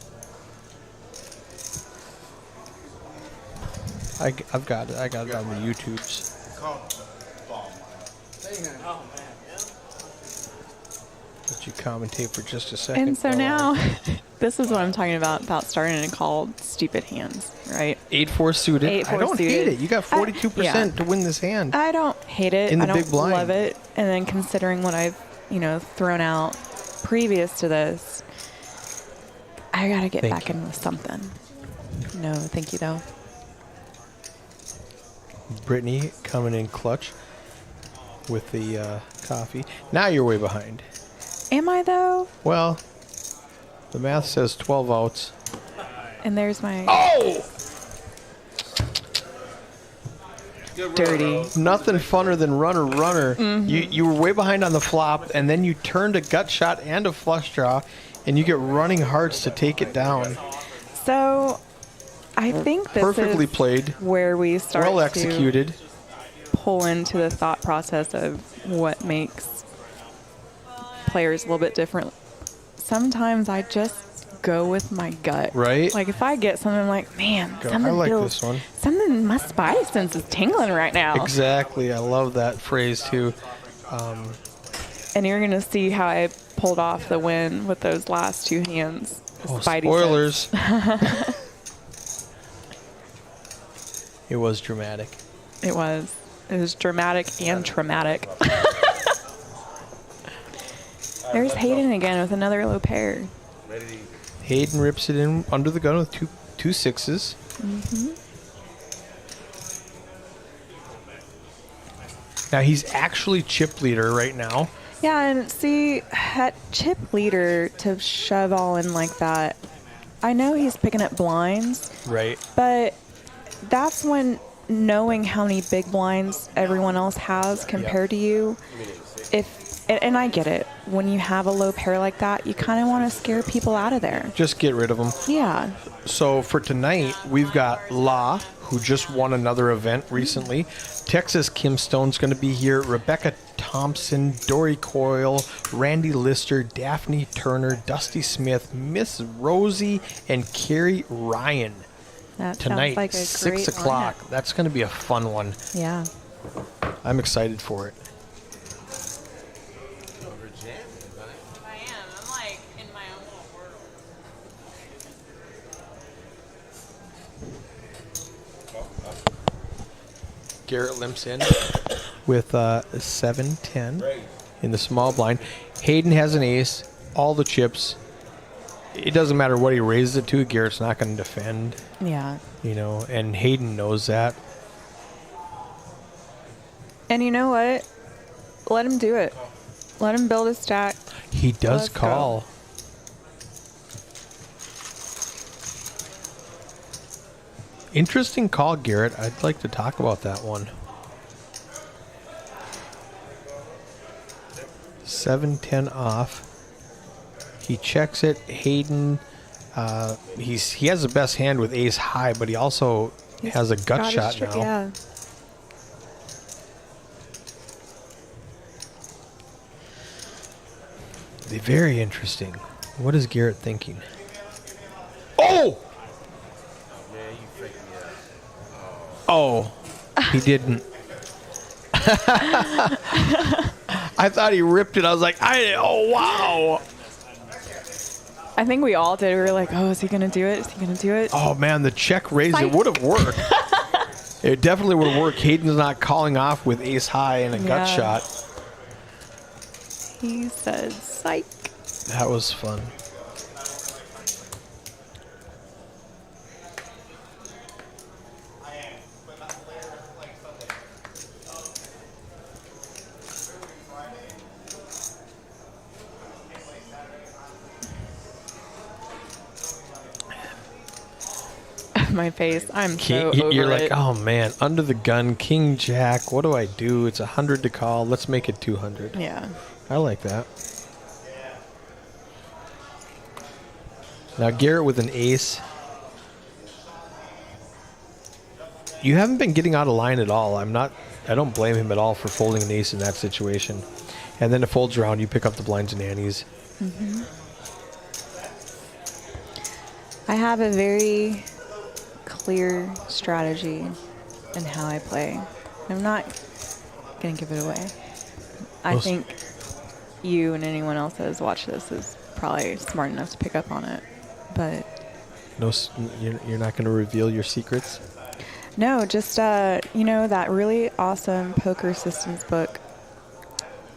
I've got it. I got it on the YouTubes. Oh man. Let you commentate for just a second. And so while now, this is what I'm talking about starting to call stupid hands, right? 8-4 suited. 8-4 I don't hate suited. it. You got 42% Yeah. to win this hand. I don't hate it. In the I don't big blind. love it. And then considering what I've, thrown out previous to this, I got to get Thank back you. in with something. No, thank you, though. Brittany coming in clutch with the coffee. Now you're way behind. Am I, though? Well, the math says 12 outs. And there's my Oh! dirty. Nothing funner than runner. You were way behind on the flop, and then you turned a gut shot and a flush draw, and you get running hearts to take it down. So, I think this Perfectly is played. where we start Well to executed. pull into the thought process of what makes players a little bit different. Sometimes I just go with my gut. Right. Like if I get something, I'm like, man, Go. something I like feels, this one. something, my spidey sense is tingling right now. Exactly. I love that phrase too. And you're gonna see how I pulled off the win with those last two hands. The Oh, spidey spoilers. It was dramatic. sense. It was dramatic and traumatic. There's Hayden again with another low pair. Ready to Hayden rips it in under the gun with two sixes. Now he's actually chip leader right now. Yeah, and see, that chip leader to shove all in like that, I know he's picking up blinds, Right. but that's when knowing how many big blinds everyone else has compared to you, and I get it, when you have a low pair like that, you kind of want to scare people out of there. Just get rid of them. Yeah. So for tonight, we've got La, who just won another event recently. Texas Kim Stone's going to be here. Rebecca Thompson, Dory Coyle, Randy Lister, Daphne Turner, Dusty Smith, Miss Rosie, and Carrie Ryan. That Tonight, sounds like a 6 great o'clock. lineup. That's going to be a fun one. Yeah. I'm excited for it. over jamming, buddy. I am. I'm like in my own little world. Garrett limps in with 7-10 in the small blind. Hayden has an ace, all the chips. It doesn't matter what he raises it to. Garrett's not going to defend, Yeah. and Hayden knows that. And you know what? Let him do it. Let him build a stack. He does Let's go. call. Interesting call, Garrett. I'd like to talk about that one. 7-10 off. He checks it. Hayden, he has the best hand with ace high, but he also has a gut Got his shot tri- now. Yeah. Very interesting. What is Garrett thinking? Oh! Man, you freaked me out. Oh, he didn't. I thought he ripped it. I was like, oh, wow. I think we all did. We were like, oh, is he going to do it? Is he going to do it? Oh, man, the check raise, it Psych. would have worked. It definitely would have worked. Hayden's not calling off with ace high and a gut Yeah. shot. He said, psych. That was fun. my face. I'm so You're over like, it. oh man, under the gun, king jack. What do I do? It's 100 to call. Let's make it 200. Yeah. I like that. Now Garrett with an ace. You haven't been getting out of line at all. I don't blame him at all for folding an ace in that situation. And then it folds around, you pick up the blinds and antes. I have a very clear strategy in how I play. I'm not going to give it away. I think you and anyone else that has watched this is probably smart enough to pick up on it. But No, you're not going to reveal your secrets? no, just, that really awesome poker systems book,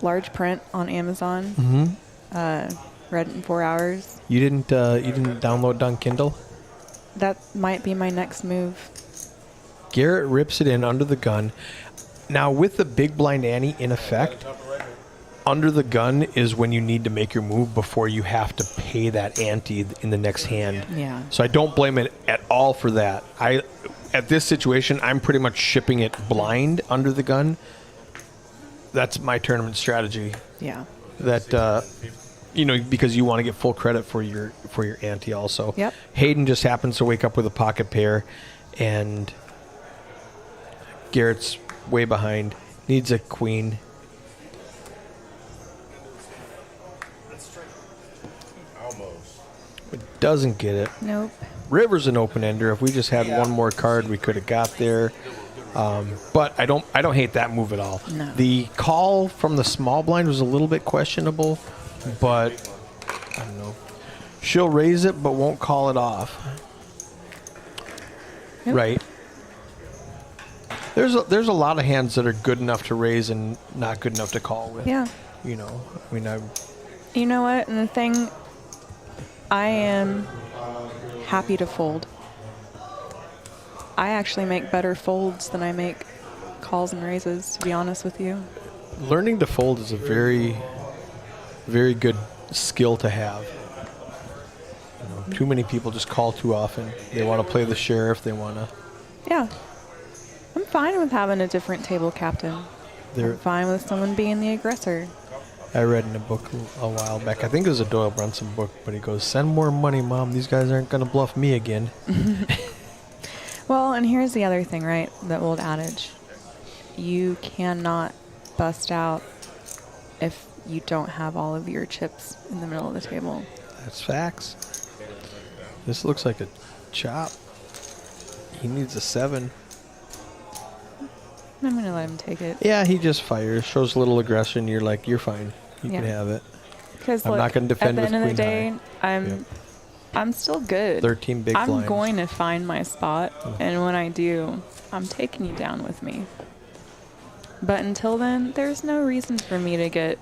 large print on Amazon, read it in 4 hours. You didn't download it on Kindle? That might be my next move. Garrett rips it in under the gun. Now, with the big blind ante in effect, under the gun is when you need to make your move before you have to pay that ante in the next hand. Yeah. So I don't blame it at all for that. At this situation, I'm pretty much shipping it blind under the gun. That's my tournament strategy. Yeah. That because you want to get full credit for your ante also. Yep. Hayden just happens to wake up with a pocket pair, and Garrett's way behind. Needs a queen. Almost. But doesn't get it. Nope. River's an open ender. If we just had one more card, we could have got there. But I don't hate that move at all. No. The call from the small blind was a little bit questionable, but I don't know. She'll raise it, but won't call it off. Nope. Right. There's a lot of hands that are good enough to raise and not good enough to call with. Yeah. You know what? And the thing, I am happy to fold. I actually make better folds than I make calls and raises, to be honest with you. learning to fold is a very, very good skill to have. Too many people just call too often. They want to play the sheriff. They want to. Yeah. I'm fine with having a different table captain. I'm fine with someone being the aggressor. I read in a book a while back, I think it was a Doyle Brunson book, but he goes, "Send more money, Mom. These guys aren't going to bluff me again." Well, and here's the other thing, right? The old adage. You cannot bust out if you don't have all of your chips in the middle of the table. That's facts. This looks like a chop. He needs a 7. I'm going to let him take it. Yeah, he just fires, shows a little aggression. You're like, you're fine. You can have it. Because I'm not gonna defend at the with end of the day, queen I'm still good. 13 big I'm blinds. going to find my spot, and when I do, I'm taking you down with me. But until then, there's no reason for me to get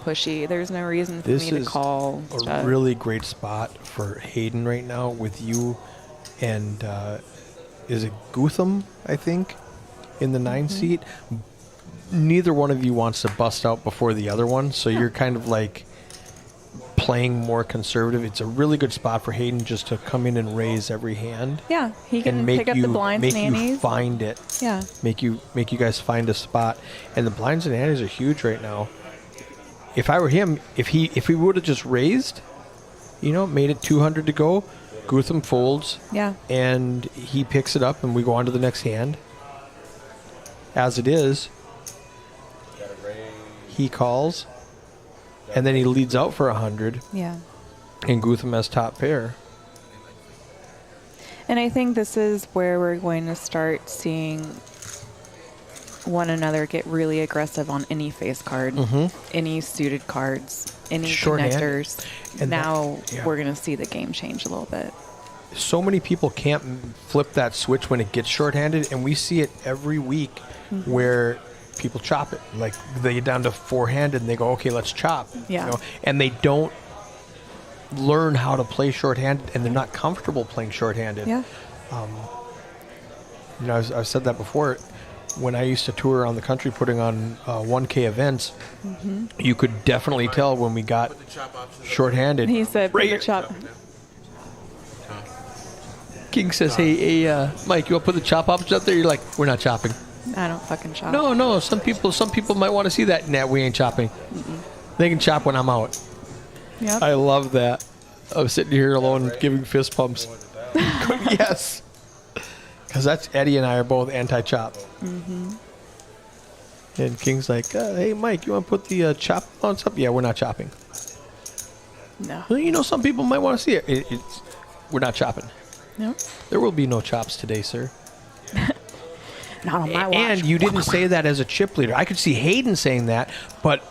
pushy. There's no reason for me to call. This is a really great spot for Hayden right now with you and is it Gutham, I think, in the 9 seat. Neither one of you wants to bust out before the other one, so you're kind of like playing more conservative. It's a really good spot for Hayden just to come in and raise every hand. Yeah, he can and make pick up the blinds and you antes. find it. Yeah. Make you guys find a spot. And the blinds and antes are huge right now. If I were him, if he would have just raised, made it 200 to go, Gutham folds. Yeah. And he picks it up and we go on to the next hand. As it is, he calls, and then he leads out for 100. Yeah. And Gutham has top pair. And I think this is where we're going to start seeing one another get really aggressive on any face card, any suited cards, any Shorthand. connectors. And now yeah. we're going to see the game change a little bit. So many people can't flip that switch when it gets shorthanded, and we see it every week where people chop it. Like they get down to 4-handed and they go, okay, let's chop. Yeah. And they don't learn how to play shorthanded, and they're not comfortable playing shorthanded. Yeah. I've said that before. When I used to tour around the country putting on 1K events, you could definitely tell when we got shorthanded. He said, put the chop. King says, hey, Mike, you want to put the chop options up there? You're like, we're not chopping. I don't fucking chop. No. Some people might want to see that. Nah, we ain't chopping. They can chop when I'm out. Yep. I love that. I'm sitting here alone giving fist pumps. Yes. Because that's Eddie and I are both anti-chop. Mm-hmm. And King's like, hey, Mike, you want to put the chop mounts up? Yeah, we're not chopping. No. Well, you know, some people might want to see it. We're not chopping. No. There will be no chops today, sir. Not on my watch. And you didn't say that as a chip leader. I could see Hayden saying that, but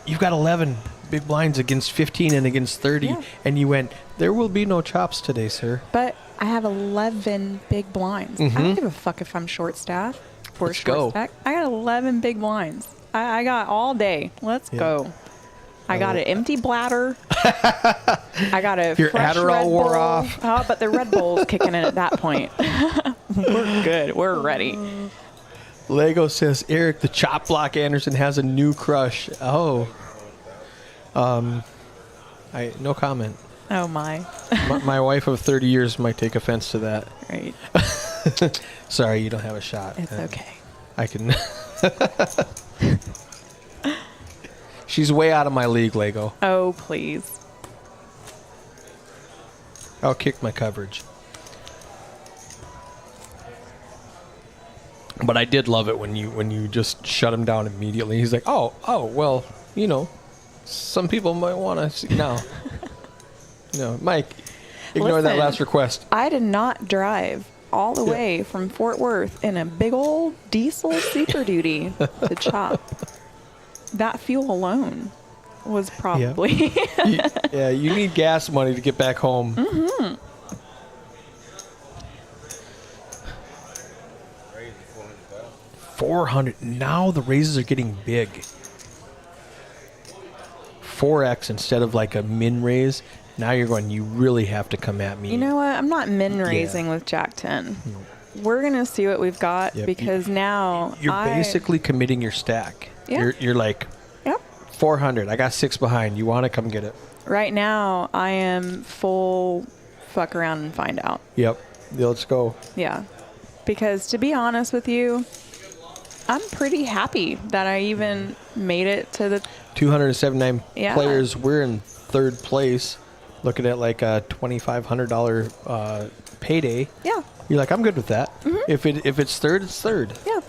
you've got 11 big blinds against 15 and against 30, Yeah. and you went, there will be no chops today, sir. But I have 11 big blinds. I don't give a fuck if I'm short staffed or Let's short go. stack. I got 11 big blinds. I got all day. Let's go. I got an empty bladder. I got a Your fresh Adderall Red wore Bull. off. Oh, but the Red Bull's kicking in at that point. We're good. We're ready. Lego says, Eric, the chop block Anderson has a new crush. Oh. No comment. Oh, my. My wife of 30 years might take offense to that. Right. Sorry, you don't have a shot. It's okay. I can. She's way out of my league, Lego. Oh, please. I'll kick my coverage. But I did love it when you just shut him down immediately. He's like, oh, well, you know, some people might want to see now. Mike, ignore that Listen, last request. I did not drive all the way from Fort Worth in a big old diesel Super Duty to chop. That fuel alone was probably You need gas money to get back home. Mm-hmm. Crazy, 400,000. 400. Now the raises are getting big. 4x instead of like a min raise. Now you're going, you really have to come at me. You know what? I'm not min raising with Jack 10. We're going to see what we've got Yep. because now You're basically committing your stack. Yeah. You're like, Yep. 400. I got 6 behind. You want to come get it? Right now, I am full fuck around and find out. Yep. Yeah, let's go. Yeah. Because to be honest with you, I'm pretty happy that I even made it to the 279 Yeah. players. We're in 3rd place. Looking at like a $2,500 payday. Yeah. You're like, I'm good with that. If it's 3rd, it's 3rd. Yeah.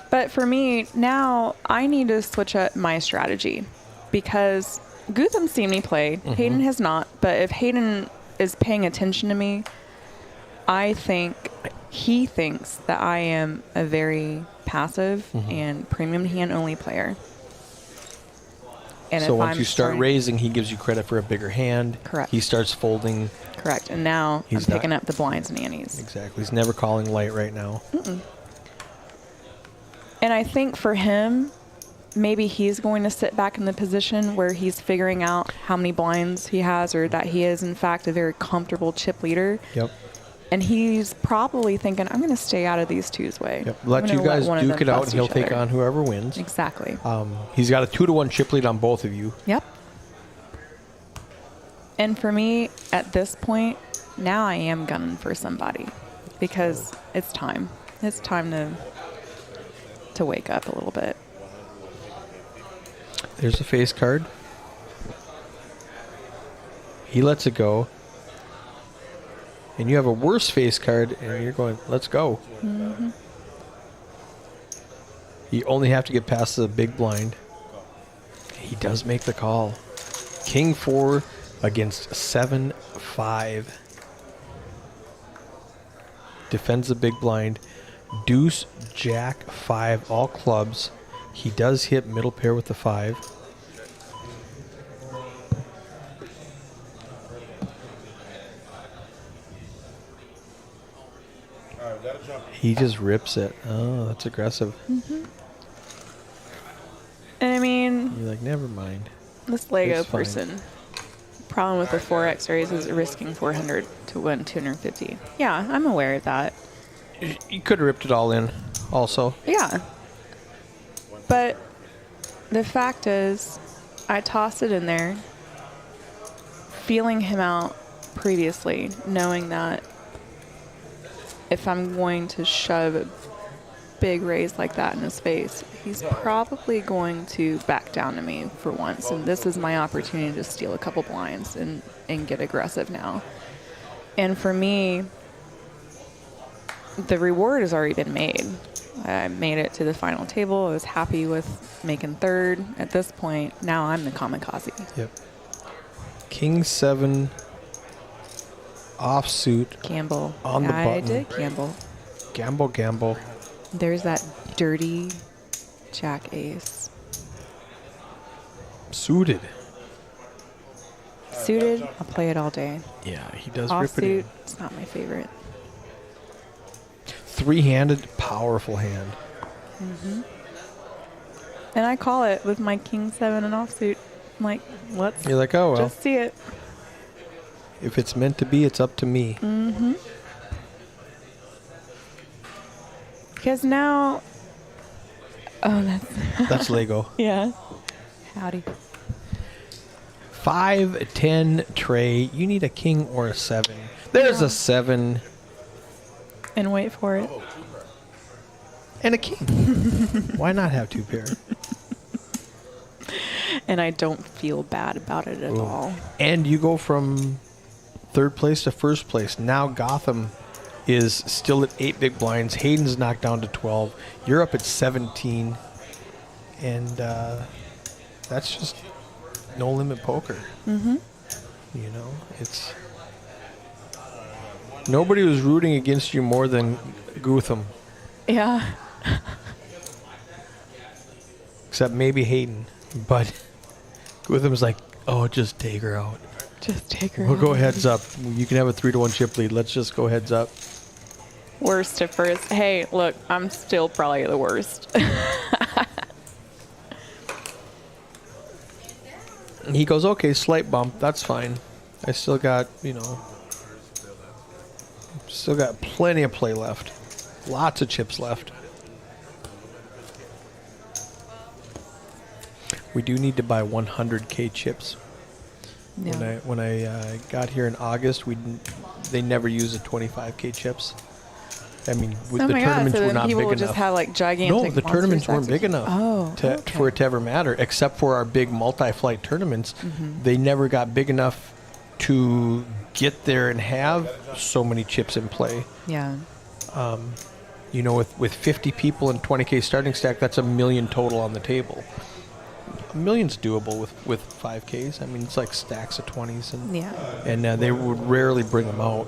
But for me, now I need to switch up my strategy because Gutham's seen me play. Hayden has not. But if Hayden is paying attention to me, I think he thinks that I am a very passive and premium hand only player. And So if once I'm you start starting- raising, he gives you credit for a bigger hand. Correct. He starts folding. Correct. And now He's I'm picking not- up the blinds and antes. Exactly. He's never calling light right now. And I think for him, maybe he's going to sit back in the position where he's figuring out how many blinds he has or that he is, in fact, a very comfortable chip leader. Yep. And he's probably thinking, I'm going to stay out of these two's way. Yep. I'm Let gonna you guys one of duke them it out, bust and he'll each take other." on whoever wins. Exactly. He's got a 2-to-1 chip lead on both of you. Yep. And for me, at this point, now I am gunning for somebody because it's time. It's time to wake up a little bit. There's a face card. He lets it go. And you have a worse face card, and you're going, let's go. You only have to get past the big blind. He does make the call. King 4 against 7-5. Defends the big blind. Deuce, Jack, 5, all clubs. He does hit middle pair with the 5. All right, we gotta jump. He just rips it. Oh, that's aggressive. And I mean, You're like, never mind. this Lego It's fine. person, problem with the 4X raise is risking 400 to win 250. Yeah, I'm aware of that. You could have ripped it all in also. Yeah. But the fact is, I tossed it in there, feeling him out previously, knowing that if I'm going to shove a big raise like that in his face, he's probably going to back down to me for once. And this is my opportunity to steal a couple blinds and get aggressive now. And for me, the reward has already been made. I made it to the final table. I was happy with making third. At this point, now I'm the kamikaze. Yep. King 7 offsuit. Gamble. On the I button. did gamble. Gamble. There's that dirty jack ace. Suited. Suited, I'll play it all day. Yeah, he does rip it in. Offsuit, it's not my favorite. Three-handed, powerful hand. And I call it with my king 7 and offsuit. I'm like, let's You're like, oh, well, just see it. if it's meant to be, it's up to me. Because now, That's Lego. yeah. Howdy. 5, 10, tray. You need a king or a 7. There's a 7 And wait for it. and a king. Why not have 2 pair? And I don't feel bad about it at all. And you go from 3rd place to 1st place. Now Gotham is still at 8 big blinds. Hayden's knocked down to 12. You're up at 17. And that's just no limit poker. You know, it's... Nobody was rooting against you more than Gutham, Yeah. except maybe Hayden. But Gutham's like, oh, just take her out. Just take her We'll out. go heads up. You can have a 3-1 chip lead. Let's just go heads up. Worst to first. Hey, look, I'm still probably the worst. He goes, okay, slight bump. That's fine. I still got, still got plenty of play left. Lots of chips left. We do need to buy 100K chips. Yeah. When I got here in August, they never used the 25K chips. I mean, Oh the my God, tournaments so were then not people big would enough. just have like gigantic No, the monster tournaments weren't stacks. big enough Okay. for it to ever matter, except for our big multi-flight tournaments. They never got big enough to get there and have so many chips in play. Yeah. With 50 people and 20K starting stack, that's $1 million total on the table. $1 million's doable with 5Ks. I mean, it's like stacks of 20s, and they would rarely bring them out.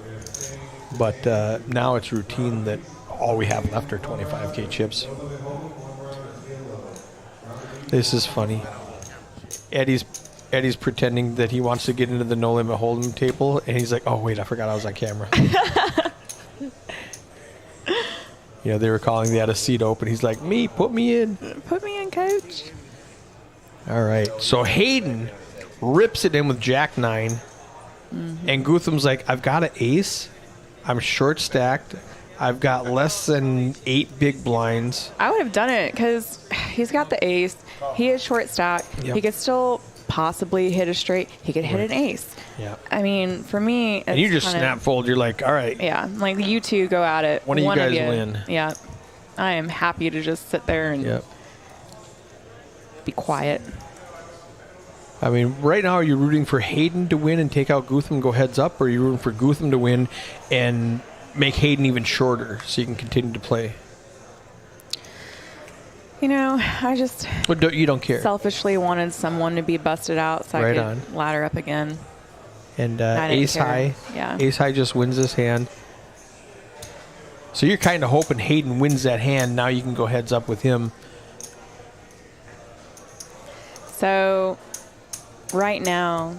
But now it's routine that all we have left are 25K chips. This is funny. Eddie's pretending that he wants to get into the no limit hold'em table, and he's like, "Oh wait, I forgot I was on camera." They were calling that a seat open. He's like, "Me, put me in." Put me in, coach. All right. So Hayden rips it in with Jack 9, and Gutham's like, "I've got an ace. I'm short stacked. I've got less than 8 big blinds." I would have done it because he's got the ace. He is short stack. Yep. He could still possibly hit a straight. He could hit an ace. Yeah. I mean, for me, it's And you just kinda, snap fold. You're like, "All right." Yeah, like you two go at it. One of you guys win. Yeah. I am happy to just sit there and Yep. be quiet. I mean, right now, are you rooting for Hayden to win and take out Gutham and go heads up, or are you rooting for Gutham to win and make Hayden even shorter so you can continue to play? I just Well, you don't care. selfishly wanted someone to be busted out so Right I could ladder up again. And I didn't Ace care. High. Yeah. Ace High just wins this hand. So you're kind of hoping Hayden wins that hand. Now you can go heads up with him. So right now,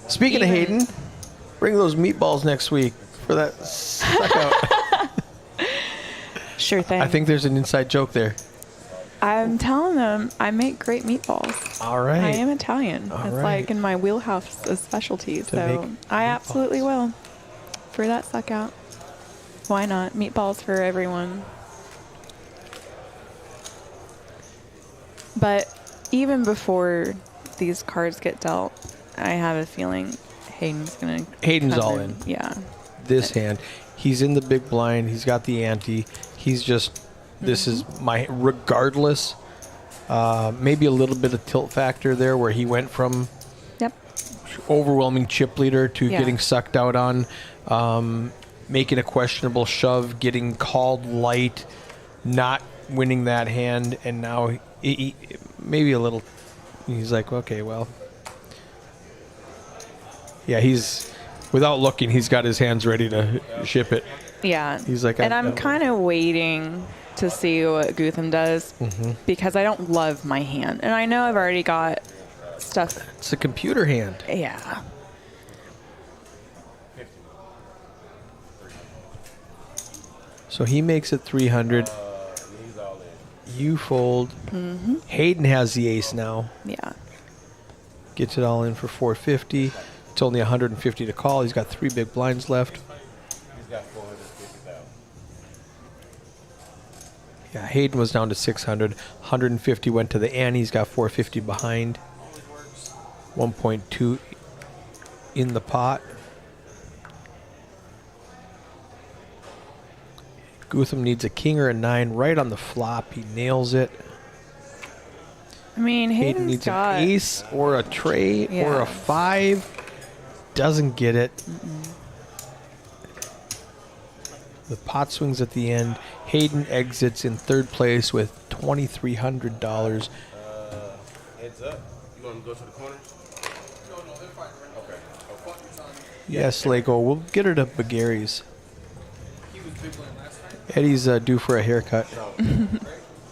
Speaking of Hayden, bring those meatballs next week for that suck out. Sure thing. I think there's an inside joke there. I'm telling them I make great meatballs. All right. I am Italian. All it's right. like in my wheelhouse of specialty. So make I meatballs. absolutely will for that suck out. Why not? Meatballs for everyone. But even before these cards get dealt, I have a feeling Hayden's Hayden's come all in. Yeah. This hand. He's in the big blind. He's got the ante. He's just, this is my, regardless, maybe a little bit of tilt factor there where he went from Yep. overwhelming chip leader to Yeah. getting sucked out on, making a questionable shove, getting called light, not winning that hand, and now he maybe a little, he's like, okay, well, yeah, he's, without looking, he's got his hands ready to ship it. Yeah. He's like, and I'm kind of waiting to see what Gutham does because I don't love my hand. And I know I've already got stuff. It's a computer hand. Yeah. So he makes it 300. You fold. Hayden has the ace now. Yeah. Gets it all in for 450. It's only 150 to call. He's got 3 big blinds left. He's got 450,000. Yeah, Hayden was down to 600. 150 went to the ante. He's got 450 behind. 1.2 in the pot. Gutham needs a king or a 9 right on the flop. He nails it. I mean, Hayden Hayden's needs got. an ace or a trey or Yeah. a 5. Doesn't get it. The pot swings at the end. Hayden exits in 3rd place with $2,300. Heads up. You want to go to the corners? Okay. Yes, Lego. We'll get her to Bagari's. Eddie's due for a haircut.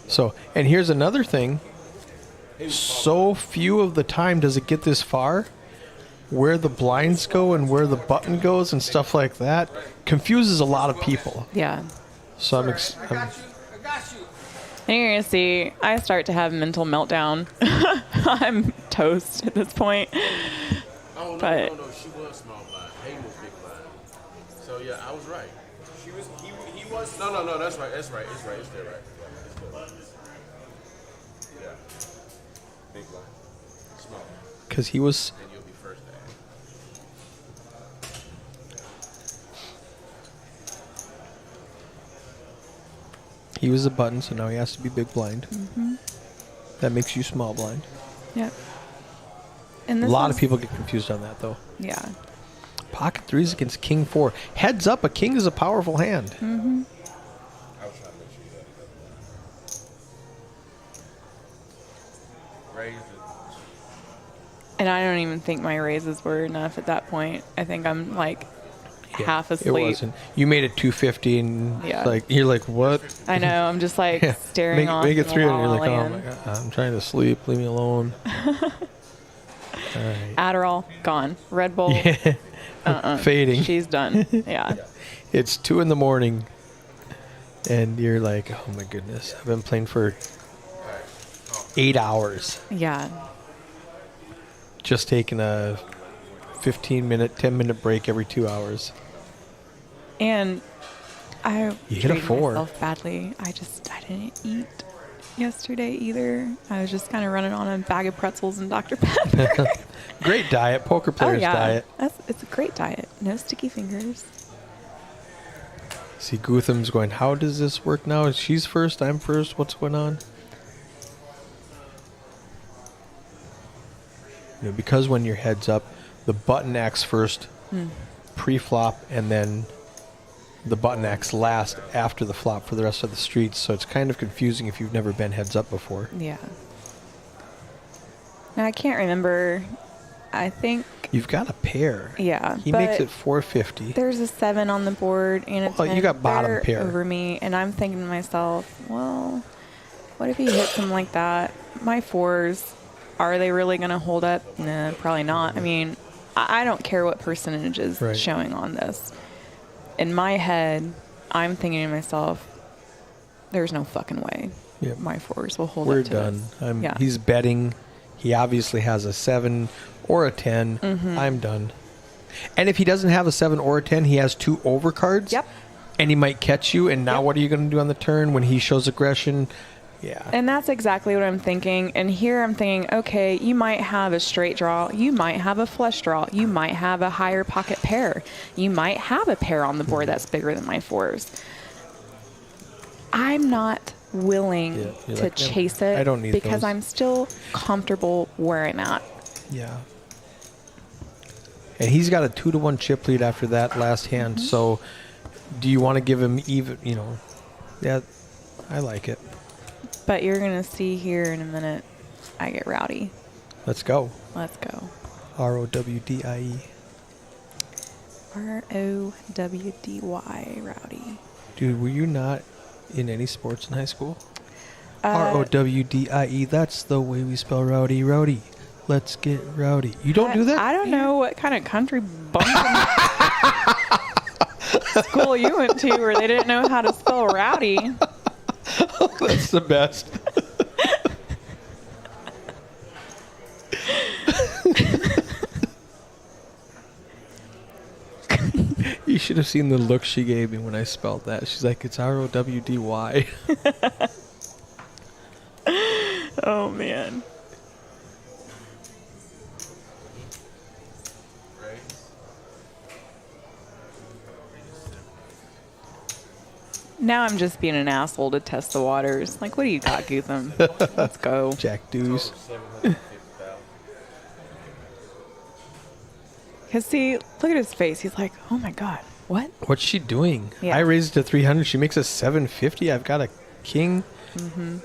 So, and here's another thing. So few of the time does it get this far. Where the blinds go and where the button goes and stuff like that confuses a lot of people. Yeah. So I'm And you're going to see, I start to have mental meltdown. I'm toast at this point. Oh, no, But- no, she was small blind. Hayden was big blind. So, yeah, I was right. He was. No, that's right. It's right. It's still right. It's still right. Yeah. Big blind. Small. because he was. And you'll be first there. He was a button, so now he has to be big blind. That makes you small blind. Yep. And A this lot is- of people get confused on that, though. Yeah. Pocket 3s against King 4. Heads up, a king is a powerful hand. I was trying to make sure you had it. Raise it. And I don't even think my raises were enough at that point. I think I'm like half It asleep. wasn't. You made it 250, and Yeah. like you're like, what? I know. I'm just like Yeah. staring off. Make it in 300. La You're La like, oh Land. my god, I'm trying to sleep. Leave me alone. All right. Adderall gone. Red Bull Fading. she's done. Yeah. It's 2 in the morning, and you're like, oh my goodness, I've been playing for 8 hours. Yeah. Just taking a 15-minute, 10-minute break every 2 hours. And I You hit a treated 4. myself badly. I didn't eat yesterday either. I was just kind of running on a bag of pretzels and Dr. Pepper. Great diet, poker player's diet. It's a great diet. No sticky fingers. See, Gutham's going, how does this work now? She's first, I'm first. What's going on? You know, because when your head's up, the button acts first pre-flop, and then the button acts last after the flop for the rest of the streets. So it's kind of confusing if you've never been heads up before. Yeah. Now I can't remember. I think You've got a pair. yeah. He but makes it 450. there's a 7 on the board, and it's Well, you got bottom they're pair. over me, and I'm thinking to myself, well, what if he hits him like that? My 4s, are they really going to hold up? Nah, probably not. I mean, I don't care what percentage is Right. showing on this. In my head, I'm thinking to myself, there's no fucking way Yep. my 4s will hold We're up to done. this. Yeah. He's betting. He obviously has a 7 or a 10. Mm-hmm. I'm done. And if he doesn't have a 7 or a 10, he has 2 overcards. Yep. And he might catch you. And now Yep. what are you going to do on the turn when he shows aggression? Yeah. And that's exactly what I'm thinking. And here I'm thinking, okay, you might have a straight draw. You might have a flush draw. You might have a higher pocket pair. You might have a pair on the board that's bigger than my fours. I'm not willing you're to like, chase it I don't need because those. I'm still comfortable where I'm at. Yeah. And he's got a 2-1 chip lead after that last hand. So do you want to give him even, yeah, I like it. But you're going to see here in a minute, I get rowdy. Let's go. Let's go. ROWDIE. ROWDY, rowdy. Dude, were you not in any sports in high school? ROWDIE. That's the way we spell rowdy. Rowdy. Let's get rowdy. You don't do that? I don't know what kind of country bumpkin school you went to where they didn't know how to spell rowdy. That's the best. You should have seen the look she gave me when I spelled that. She's like, it's ROWDY. Oh, man. Now I'm just being an asshole to test the waters. Like, what do you got, Gutham? Let's go. Jack Deuce. Because, see, look at his face. He's like, oh, my God. What? What's she doing? Yeah. I raised it to 300. She makes a 750. I've got a king. Mm-hmm.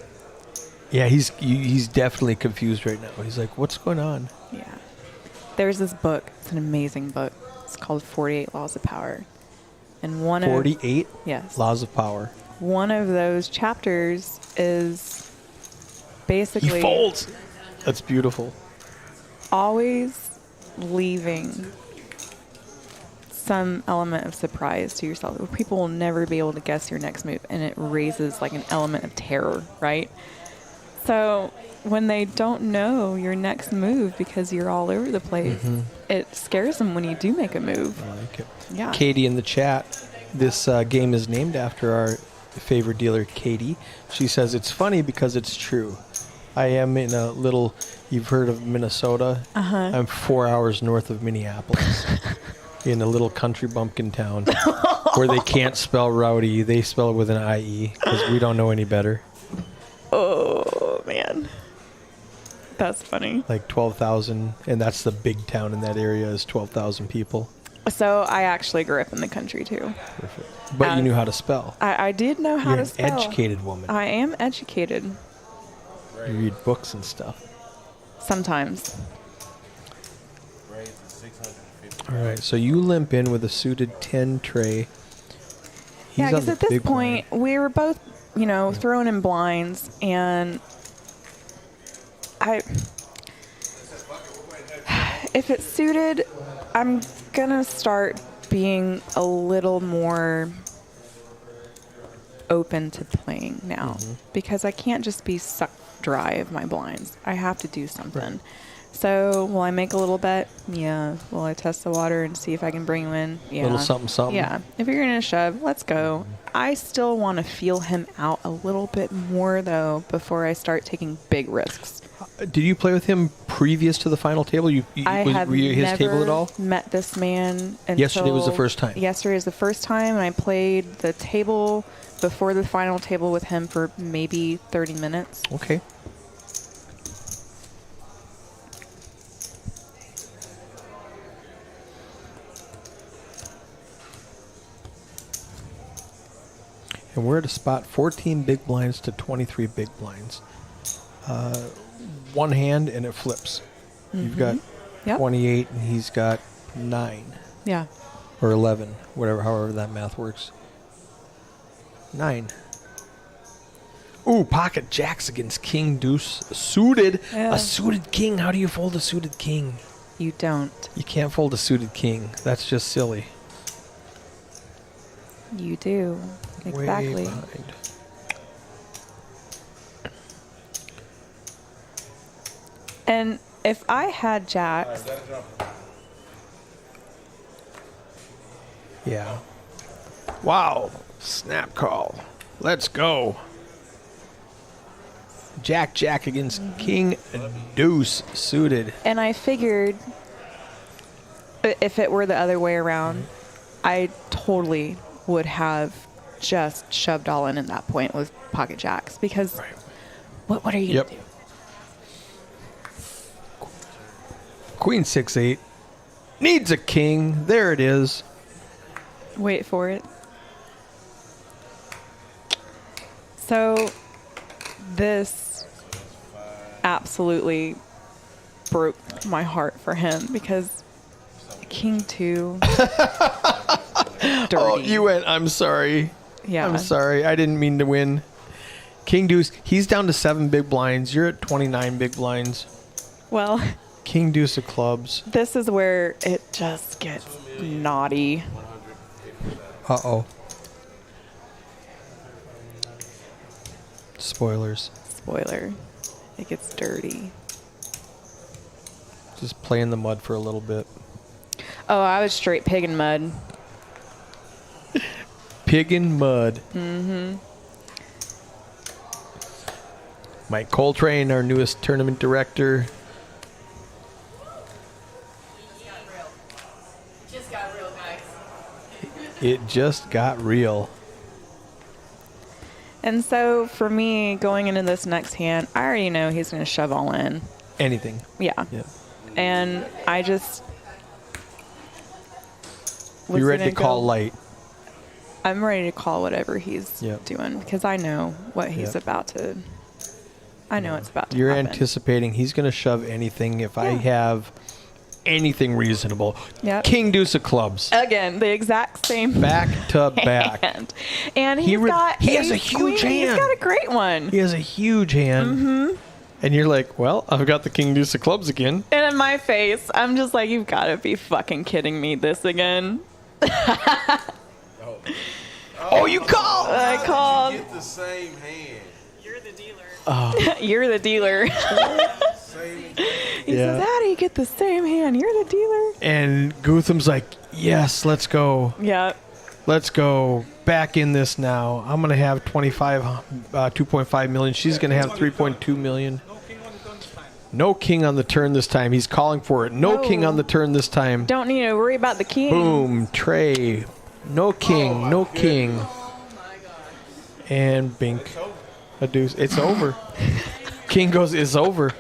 Yeah, he's definitely confused right now. He's like, what's going on? Yeah. There's this book. It's an amazing book. It's called 48 Laws of Power. And 48 yes. Laws of Power. One of those chapters is basically He folds. That's beautiful. always leaving some element of surprise to yourself. People will never be able to guess your next move, and it raises like an element of terror, right? So when they don't know your next move because you're all over the place, it scares them when you do make a move. I like it. Yeah. Katie in the chat. This game is named after our favorite dealer, Katie. She says, it's funny because it's true. I am in a little, you've heard of Minnesota? I'm 4 hours north of Minneapolis. In a little country bumpkin town where they can't spell rowdy. They spell it with an IE because we don't know any better. Oh, man. That's funny. Like 12,000, and that's the big town in that area is 12,000 people. So I actually grew up in the country, too. Perfect. But you knew how to spell. I did know how You're to an spell. educated woman. I am educated. You read books and stuff. Sometimes. All right, so you limp in with a suited 10 tray. He's Yeah, on because the at this big point, we were both, thrown in blinds, and if it's suited, I'm going to start being a little more open to playing now because I can't just be sucked dry of my blinds. I have to do something. Right. So will I make a little bet? Yeah. Will I test the water and see if I can bring him in? Yeah. Little something, something. Yeah. If you're going to shove, let's go. I still want to feel him out a little bit more, though, before I start taking big risks. Did you play with him previous to the final table? Were you his table at all? Met this man until Yesterday was the first time. Yesterday was the first time, and I played the table before the final table with him for maybe 30 minutes. Okay. And we're at a spot 14 big blinds to 23 big blinds. One hand and it flips. You've got 28 and he's got 9. Yeah. Or 11, however that math works. 9. Ooh, pocket jacks against king deuce suited. Yeah. A suited king. How do you fold a suited king? You don't. You can't fold a suited king. That's just silly. You do. Exactly. Way behind. And if I had jacks, Yeah. Wow. Snap call. Let's go. Jack against King Deuce suited. And I figured if it were the other way around, I totally would have just shoved all in at that point with pocket jacks because what are you going to do? Queen 6-8 needs a king. There it is. Wait for it. So this absolutely broke my heart for him because King 2 dirty. Oh, you went, I'm sorry. Yeah. I'm sorry. I didn't mean to win. King Deuce, he's down to 7 big blinds. You're at 29 big blinds. Well, King Deuce of clubs. this is where it just gets naughty. Uh-oh. Spoilers. Spoiler. It gets dirty. Just play in the mud for a little bit. Oh, I was straight pig and mud. Pig in mud. Mm-hmm. Mike Coltrane, our newest tournament director. Just got real, guys. It just got real. And so for me, going into this next hand, I already know he's going to shove all in. Anything. Yeah. Yeah. And I just... You ready to call light? I'm ready to call whatever he's Yep. doing because I know what he's Yep. about to... I know it's about to You're happen. anticipating he's going to shove anything if I Yeah. have anything reasonable. Yep. King Deuce of clubs. Again, the exact same Back to back. hand. And He he has a ace huge queen. hand. He's got a great one. He has a huge hand. Mm-hmm. And you're like, well, I've got the King Deuce of clubs again. And in my face, I'm just like, you've got to be fucking kidding me. This again? Oh, you call! I called. Get the same hand. You're the dealer. You're the dealer. Same. He says, how do you get the same hand? You're the dealer. And Gutham's like, yes, let's go. Yeah. Let's go. Back in this now. I'm going to have 2.5 million. She's going to have 3.2 million. No king on the turn this time. He's calling for it. No king on the turn this time. Don't need to worry about the king. Boom. Tray. No king. No king. And bink. A deuce. It's over. King goes, it's over.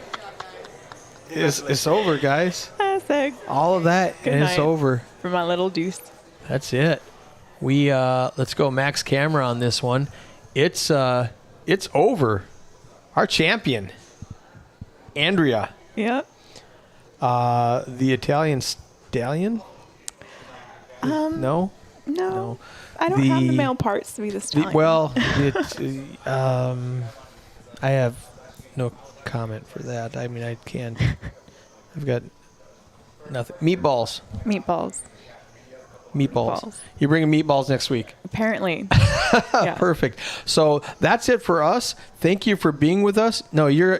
It's over, guys. That's it. All of that, Good and it's night. over. For my little deuce. That's it. We let's go max camera on this one. It's over. Our champion, Andrea, Yep. the Italian stallion. No. No. I don't have the The- male parts to be this time. I have no comment for that. I mean, I can't. I've got nothing. Meatballs. Meatballs. Meatballs. You're bringing meatballs next week. Apparently. Yeah. Perfect. So that's it for us. Thank you for being with us. No, you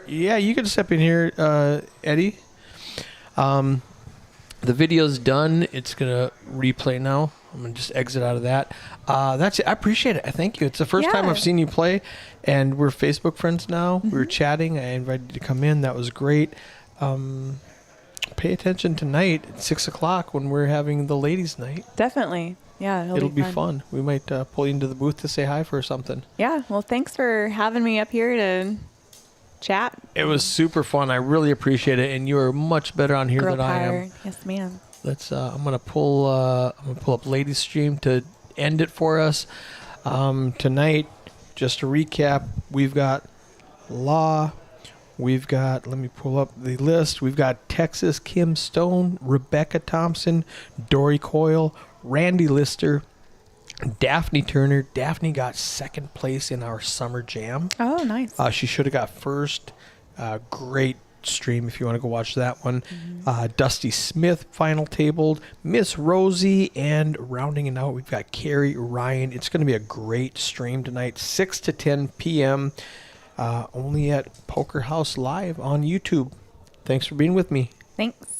can step in here, Eddie. The video's done. It's going to replay now. I'm going to just exit out of that. That's it. I appreciate it. Thank you. It's the first time Yeah. I've seen you play, and we're Facebook friends now. We were chatting. I invited you to come in. That was great. Pay attention tonight at 6 o'clock when we're having the ladies' night. Definitely. Yeah. It'll be fun. We might pull you into the booth to say hi for something. Yeah. Well, thanks for having me up here to chat. It was super fun. I really appreciate it, and you are much better on here Girl than I power. am. Yes, ma'am. Let's. I'm gonna pull up Ladies Stream to end it for us tonight. Just to recap, we've got Law. We've got. Let me pull up the list. We've got Texas Kim Stone, Rebecca Thompson, Dory Coyle, Randy Lister, Daphne Turner. Daphne got second place in our summer jam. Oh, nice. She should have got first. Great stream if you want to go watch that one. Dusty Smith final tabled. Miss Rosie, and rounding it out, we've got Carrie Ryan. It's going to be a great stream tonight, 6 to 10 p.m. Only at Poker House Live on YouTube. Thanks for being with me. Thanks.